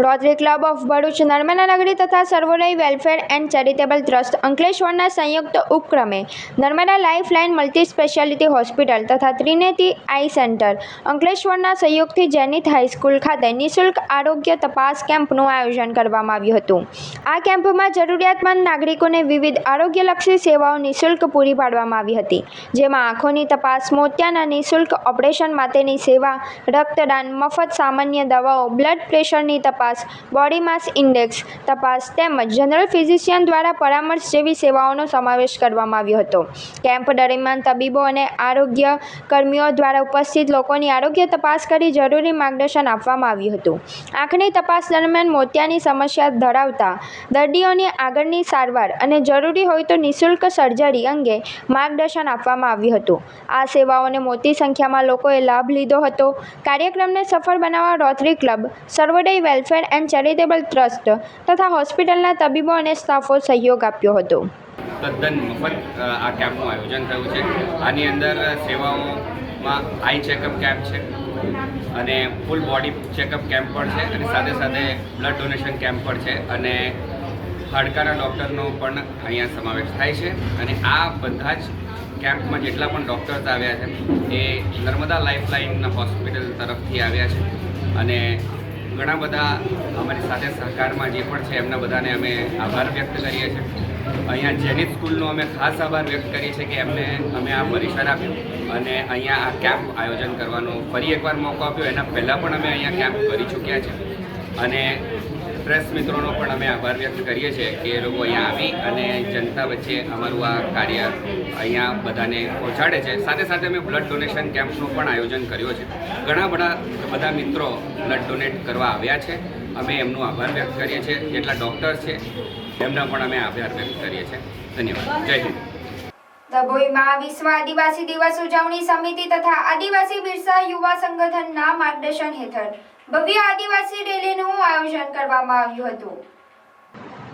Rotary club of Bharuch, Narmada નગરી તથા સર્વોદય વેલફેર એન્ડ ચેરિટેબલ ટ્રસ્ટ અંકલેશ્વરના સંયુક્ત ઉપક્રમે Narmada lifeline multi speciality hospital તથા ત્રિનેતી આઈ સેન્ટર અંકલેશ્વરના સહયોગથી જેનિથ હાઈસ્કૂલ ખાતે નિઃશુલ્ક આરોગ્ય તપાસ કેમ્પનું આયોજન કરવામાં આવ્યું હતું. આ કેમ્પમાં જરૂરિયાતમંદ નાગરિકોને વિવિધ આરોગ્યલક્ષી સેવાઓ નિઃશુલ્ક પૂરી પાડવામાં આવી હતી, જેમાં આંખોની તપાસ, મોતિયાના નિઃશુલ્ક ઓપરેશન માટેની સેવા, રક્તદાન, મફત સામાન્ય દવાઓ, બ્લડ પ્રેશરની તપાસ, બોડી માસ ઇન્ડેક્સ તપાસ તેમજ જનરલ ફિઝિશિયન દ્વારા પરામર્શ જેવી સેવાઓનો સમાવેશ કરવામાં આવ્યો હતો. કેમ્પ દરમિયાન તબીબો અને આરોગ્ય કર્મીઓ દ્વારા ઉપસ્થિત લોકોની આરોગ્ય તપાસ કરી જરૂરી માર્ગદર્શન આપવામાં આવ્યું હતું. આંખની તપાસ દરમિયાન મોતિયાની સમસ્યા ધરાવતા દર્દીઓની આગળની સારવાર અને જરૂરી હોય તો નિઃશુલ્ક સર્જરી અંગે માર્ગદર્શન આપવામાં આવ્યું હતું. આ સેવાઓને મોટી સંખ્યામાં લોકોએ લાભ લીધો હતો. કાર્યક્રમને સફળ બનાવવા rotary club, Sarvodaya welfare and charitable trust તથા હોસ્પિટલના તબીબો અને સ્ટાફો સહયોગ આપ્યો હતો. તદ્દન મફત આ કેમ્પનું આયોજન થયું છે. આની અંદર સેવાઓમાં આઈ ચેકઅપ કેમ્પ છે અને ફૂલ બોડી ચેકઅપ કેમ્પ પણ છે અને સાથે સાથે બ્લડ ડોનેશન કેમ્પ પણ છે અને હાડકાના ડૉક્ટરનો પણ અહીંયા સમાવેશ થાય છે. અને આ બધા જ કેમ્પમાં જેટલા પણ ડૉક્ટર્સ આવ્યા છે એ નર્મદા લાઇફલાઇન હોસ્પિટલ તરફથી આવ્યા છે અને ઘણા બધા અમારી સાથે સહકારમાં જે પણ છે એમના બધાને અમે આભાર વ્યક્ત કરીએ છીએ. અહીંયા જેનિથ સ્કૂલનો અમે ખાસ આભાર વ્યક્ત કરીએ છીએ કે એમને અમે આ પરિસર આપ્યું અને અહીંયા આ કેમ્પ આયોજન કરવાનો ફરી એકવાર મોકો આપ્યો. એના પહેલાં પણ અમે અહીંયા કેમ્પ કરી ચૂક્યા છે અને પ્રેસ મિત્રોનો પણ અમે આભાર વ્યક્ત કરીએ છીએ કે એ લોકો અહીંયા આવી અને જનતા વચ્ચે અમારું આ કાર્ય અહીંયા બધાને પહોંચાડે છે. સાથે સાથે અમે બ્લડ ડોનેશન કેમ્પનું પણ આયોજન કર્યો છે. ઘણા બધા મિત્રો બ્લડ ડોનેટ કરવા આવ્યા છે. અમે એમનો આભાર વ્યક્ત કરીએ છીએ. જેટલા ડૉક્ટર્સ છે એમના પણ અમે આભાર વ્યક્ત કરીએ છીએ. ધન્યવાદ. જય હિન્દ. ડભોઈમાં વિશ્વ આદિવાસી દિવસ ઉજવણી સમિતિ તથા આદિવાસી બિરસા યુવા સંગઠનના માર્ગદર્શન હેઠળ ભવ્ય આદિવાસી રેલીનું આયોજન કરવામાં આવ્યું હતું.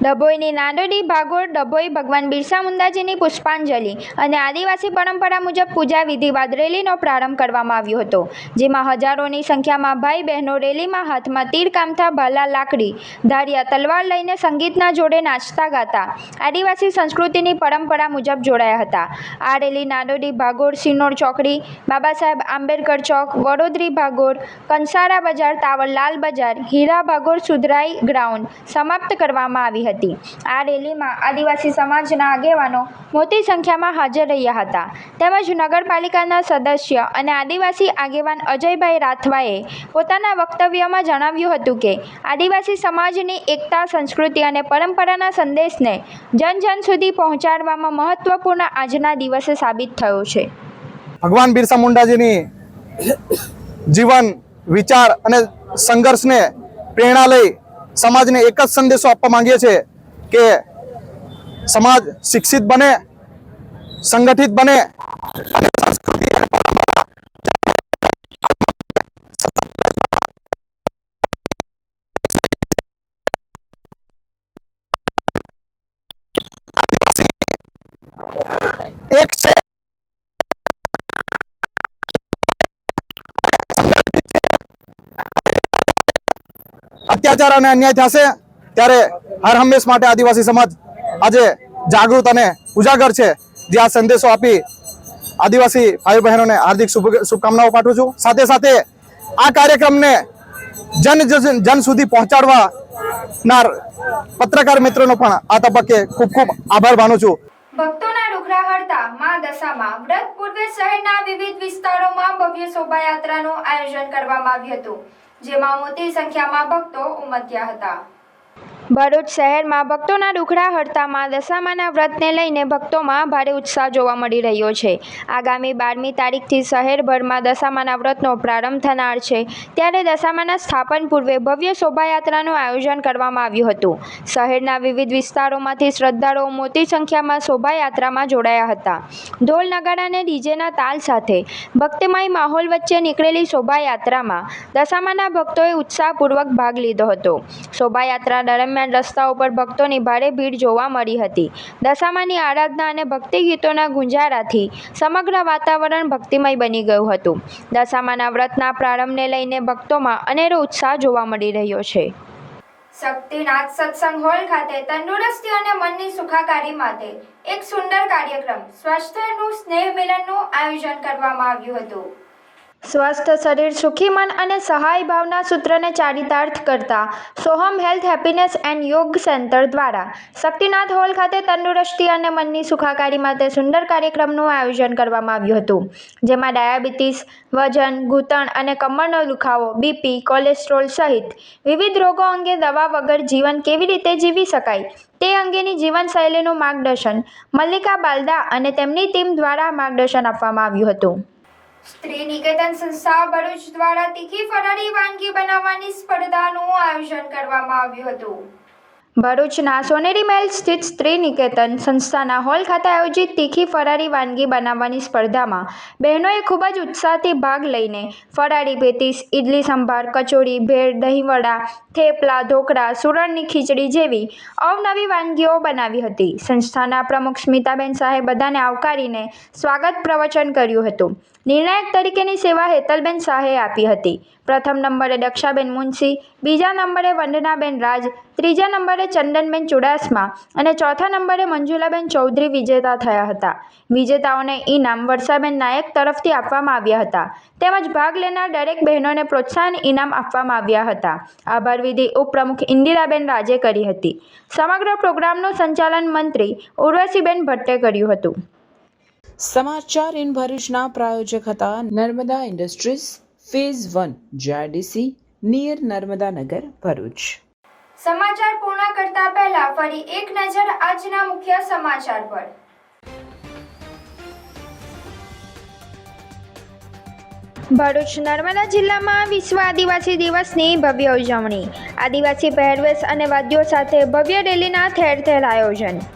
ડભોઈની નાંદોડી ભાગોળ ડભોઈ ભગવાન બિરસા મુંડાજીની પુષ્પાંજલિ અને આદિવાસી પરંપરા મુજબ પૂજા વિધિ બાદ રેલીનો પ્રારંભ કરવામાં આવ્યો હતો, જેમાં હજારોની સંખ્યામાં ભાઈ બહેનો રેલીમાં હાથમાં તીર કામથા, ભાલા, લાકડી, ધારિયા, તલવાર લઈને સંગીતના જોડે નાચતા ગાતા આદિવાસી સંસ્કૃતિની પરંપરા મુજબ જોડાયા હતા. આ રેલી નાંદોડી ભાગોળ, સિનોર ચોકડી, બાબા સાહેબ આંબેડકર ચોક, વડોદરી ભાગોળ, કંસારા બજાર, તાવર લાલ બજાર, હીરા ભાગોળ, સુધરાઈ ગ્રાઉન્ડ સમાપ્ત કરવામાં આવી હતી. આ રેલીમાં આદિવાસી સમાજના આગેવાનો મોટી સંખ્યામાં હાજર રહ્યા હતા તેમજ નગરપાલિકાના સદસ્ય અને આદિવાસી આગેવાન અજયભાઈ રાઠવાએ પોતાના વક્તવ્યમાં જણાવ્યું હતું કે આદિવાસી સમાજની એકતા, સંસ્કૃતિ અને પરંપરાના સંદેશને જન જન સુધી પહોંચાડવામાં મહત્વપૂર્ણ આજના દિવસે સાબિત થયો છે. ભગવાન બિરસા મુંડાજીની જીવન, વિચાર અને સંઘર્ષને પ્રેરણા લઈ સમાજને એક જ સંદેશો આપવા માંગીએ છીએ કે સમાજ શિક્ષિત બને, સંગઠિત બને અને સંસ્કૃતિ એક છે અત્યાચાર અને અન્યાય થશે ત્યારે હર હંમેશ માટે આદિવાસી સમાજ આજે જાગૃત અને ઉજાગર છે. જે આ સંદેશો આપી આદિવાસી ભાઈ બહેનોને હાર્દિક શુભકામનાઓ પાઠવું છું. સાથે સાથે આ કાર્યક્રમને જન સુધી પહોંચાડવાનાર પત્રકાર મિત્રોનો પણ આ તબક્કે ખૂબ ખૂબ આભાર માનું છું. ભક્તોના ડુગરા હરતા મા દશામાં વ્રત પૂર્વે શહેરના વિવિધ વિસ્તારોમાં ભવ્ય શોભાયાત્રાનું આયોજન કરવામાં આવ્યું હતું, જેમાં મોટી સંખ્યામાં ભક્તો ઉમટ્યા હતા. ભરૂચ શહેરમાં ભક્તોના દુખડા હરતા મા દશામાના વ્રતને લઈને ભક્તોમાં ભારે ઉત્સાહ જોવા મળી રહ્યો છે. આગામી 12મી તારીખથી શહેરભરમાં દશામાના વ્રતનો પ્રારંભ થનાર છે, ત્યારે દશામાના સ્થાપન પૂર્વે ભવ્ય શોભાયાત્રાનું આયોજન કરવામાં આવ્યું હતું. શહેરના વિવિધ વિસ્તારોમાંથી શ્રદ્ધાળુઓ મોટી સંખ્યામાં શોભાયાત્રામાં જોડાયા હતા. ઢોલ નગાડા અને ડીજેના તાલ સાથે ભક્તિમય માહોલ વચ્ચે નીકળેલી શોભાયાત્રામાં દશામાના ભક્તોએ ઉત્સાહપૂર્વક ભાગ લીધો હતો. શોભાયાત્રા દરમિયાન રસ્તાઓ પર ભક્તોની ભારે ભીડ જોવા મળી હતી. દશામાની આરાધના અને ભક્તિ ગીતોના ગુંજારાથી સમગ્ર વાતાવરણ ભક્તિમય બની ગયું હતું. દશામાના વ્રતના પ્રારંભને લઈને ભક્તોમાં અનેરો ઉત્સાહ જોવા મળી રહ્યો છે. શક્તિનાથ સત્સંગ હોલ ખાતે તંદુરસ્તી અને મનની સુખાકારી માટે એક સુંદર કાર્યક્રમ સ્વાસ્થ્યનું સ્નેહ મિલનનું આયોજન કરવામાં આવ્યું હતું. સ્વસ્થ શરીર, સુખી મન અને સહાય ભાવના સૂત્રને ચારિતાર્થ કરતા સોહમ હેલ્થ હેપીનેસ એન્ડ યોગ સેન્ટર દ્વારા શક્તિનાથ હોલ ખાતે તંદુરસ્તી અને મનની સુખાકારી માટે સુંદર કાર્યક્રમનું આયોજન કરવામાં આવ્યું હતું, જેમાં ડાયાબિટીસ, વજન, ઘૂંટણ અને કમરનો દુખાવો, બીપી, કોલેસ્ટ્રોલ સહિત વિવિધ રોગો અંગે દવા વગર જીવન કેવી રીતે જીવી શકાય તે અંગેની જીવનશૈલીનું માર્ગદર્શન મલ્લિકા બાલદા અને તેમની ટીમ દ્વારા માર્ગદર્શન આપવામાં આવ્યું હતું. સ્ત્રી નિકેતન સંસ્થા ભરૂચ દ્વારા તીખી ફરાળી વાનગી બનાવવાની સ્પર્ધાનું આયોજન કરવામાં આવ્યું હતું. ભરૂચના સોનેરી મહેલ સ્થિત સ્ત્રી નિકેતન સંસ્થાના હોલ ખાતે આયોજિત તીખી ફરાળી વાનગી બનાવવાની સ્પર્ધામાં બહેનોએ ખૂબ જ ઉત્સાહથી ભાગ લઈને ફરાળી પેટીસ, ઇડલી સંભાર, કચોરી, ભેળ, દહીંવડા, થેપલા, ઢોકળા, સુરણની ખીચડી જેવી અવનવી વાનગીઓ બનાવી હતી. સંસ્થાના પ્રમુખ સ્મિતાબેન શાહે બધાને આવકારીને સ્વાગત પ્રવચન કર્યું હતું. નિર્ણાયક તરીકેની સેવા હેતલબેન શાહે આપી હતી. પ્રથમ નંબરે દક્ષાબેન મુનશી, બીજા નંબરે વંદનાબેન રાજ, ત્રીજા નંબરે ચંદનબેન ચુડાસમા અને ચોથા નંબરે મંજુલાબેન ચૌધરી વિજેતા થયા હતા. વિજેતાઓને ઇનામ વર્ષાબેન નાયક તરફથી આપવામાં આવ્યા હતા, તેમજ ભાગ લેનાર દરેક બહેનોને પ્રોત્સાહન ઇનામ આપવામાં આવ્યા હતા. આભાર વિધિ ઉપપ્રમુખ ઇન્દિરાબેન રાજે કરી હતી. સમગ્ર પ્રોગ્રામનું સંચાલન મંત્રી ઉર્વશીબેન ભટ્ટે કર્યું હતું. સમાચાર ઇન ભરૂચના પ્રાયોજક હતા Narmada industries phase 1 JIDC near Narmada Nagar Bharuch. સમાચાર પૂર્ણ કરતા પહેલા ફરી એક નજર આજના મુખ્ય સમાચાર પર. ભરૂચ નર્મદા જિલ્લામાં વિશ્વ આદિવાસી દિવસની ભવ્ય ઉજવણી. આદિવાસી પહેરવેશ અને વાદ્યો સાથે ભવ્ય રેલીના ઠેર ઠેર આયોજન.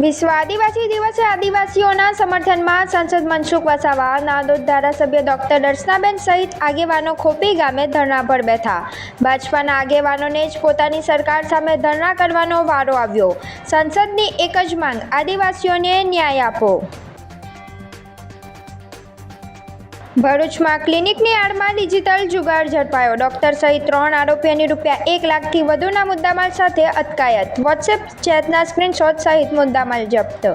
વિશ્વ આદિવાસી દિવસે આદિવાસીઓના સમર્થનમાં સાંસદ મનસુખ વસાવા, નાદોદ ધારાસભ્ય ડોક્ટર દર્શનાબેન સહિત આગેવાનો ખોપી ગામે ધરણા પર બેઠા. ભાજપાના આગેવાનોને જ પોતાની સરકાર સામે ધરણા કરવાનો વારો આવ્યો. સંસદની એક જ માંગ, આદિવાસીઓને ન્યાય આપો. ભરૂચમાં ક્લિનિકની આડમાં ડિજિટલ જુગાર ઝડપાયો. ડોક્ટર સહિત 3 આરોપીઓની ₹1 લાખથી વધુના મુદ્દામાલ સાથે અટકાયત. વોટ્સએપ ચેટના સ્ક્રીનશોટ સહિત મુદ્દામાલ જપ્ત.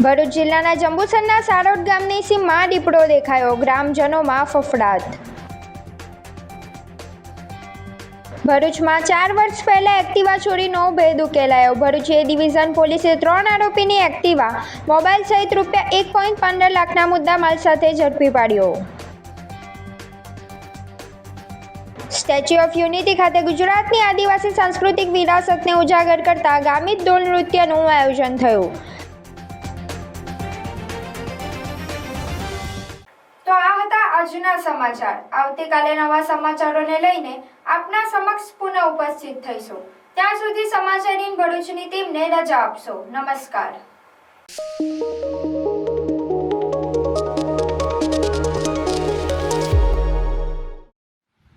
ભરૂચ જિલ્લાના જંબુસરના સારોડ ગામની સીમમાં દીપડો દેખાયો. ગ્રામજનોમાં ફફડાટ. ભરૂચમાં 4 વર્ષ પહેલા એક્ટિવા ચોરીનો ભેદ ઉકેલાયો. ભરૂચ એ ડિવિઝન પોલીસે 3 આરોપીની એક્ટિવા, મોબાઈલ સહિત ₹1.15 લાખના મુદ્દામાલ સાથે ઝડપી પાડ્યો. સ્ટેચ્યુ ઓફ યુનિટી ખાતે ગુજરાતની આદિવાસી સાંસ્કૃતિક વિરાસતને ઉજાગર કરતા ગામિત ઢોલ નૃત્યનું આયોજન થયું. આજના સમાચાર. આવતીકાલે નવા સમાચારોને લઈને આપના સમક્ષ પુનઃ ઉપસ્થિત થઈશું. ત્યાં સુધી સમાચાર ઇન ભરૂચની ટીમને રજા આપશો. નમસ્કાર.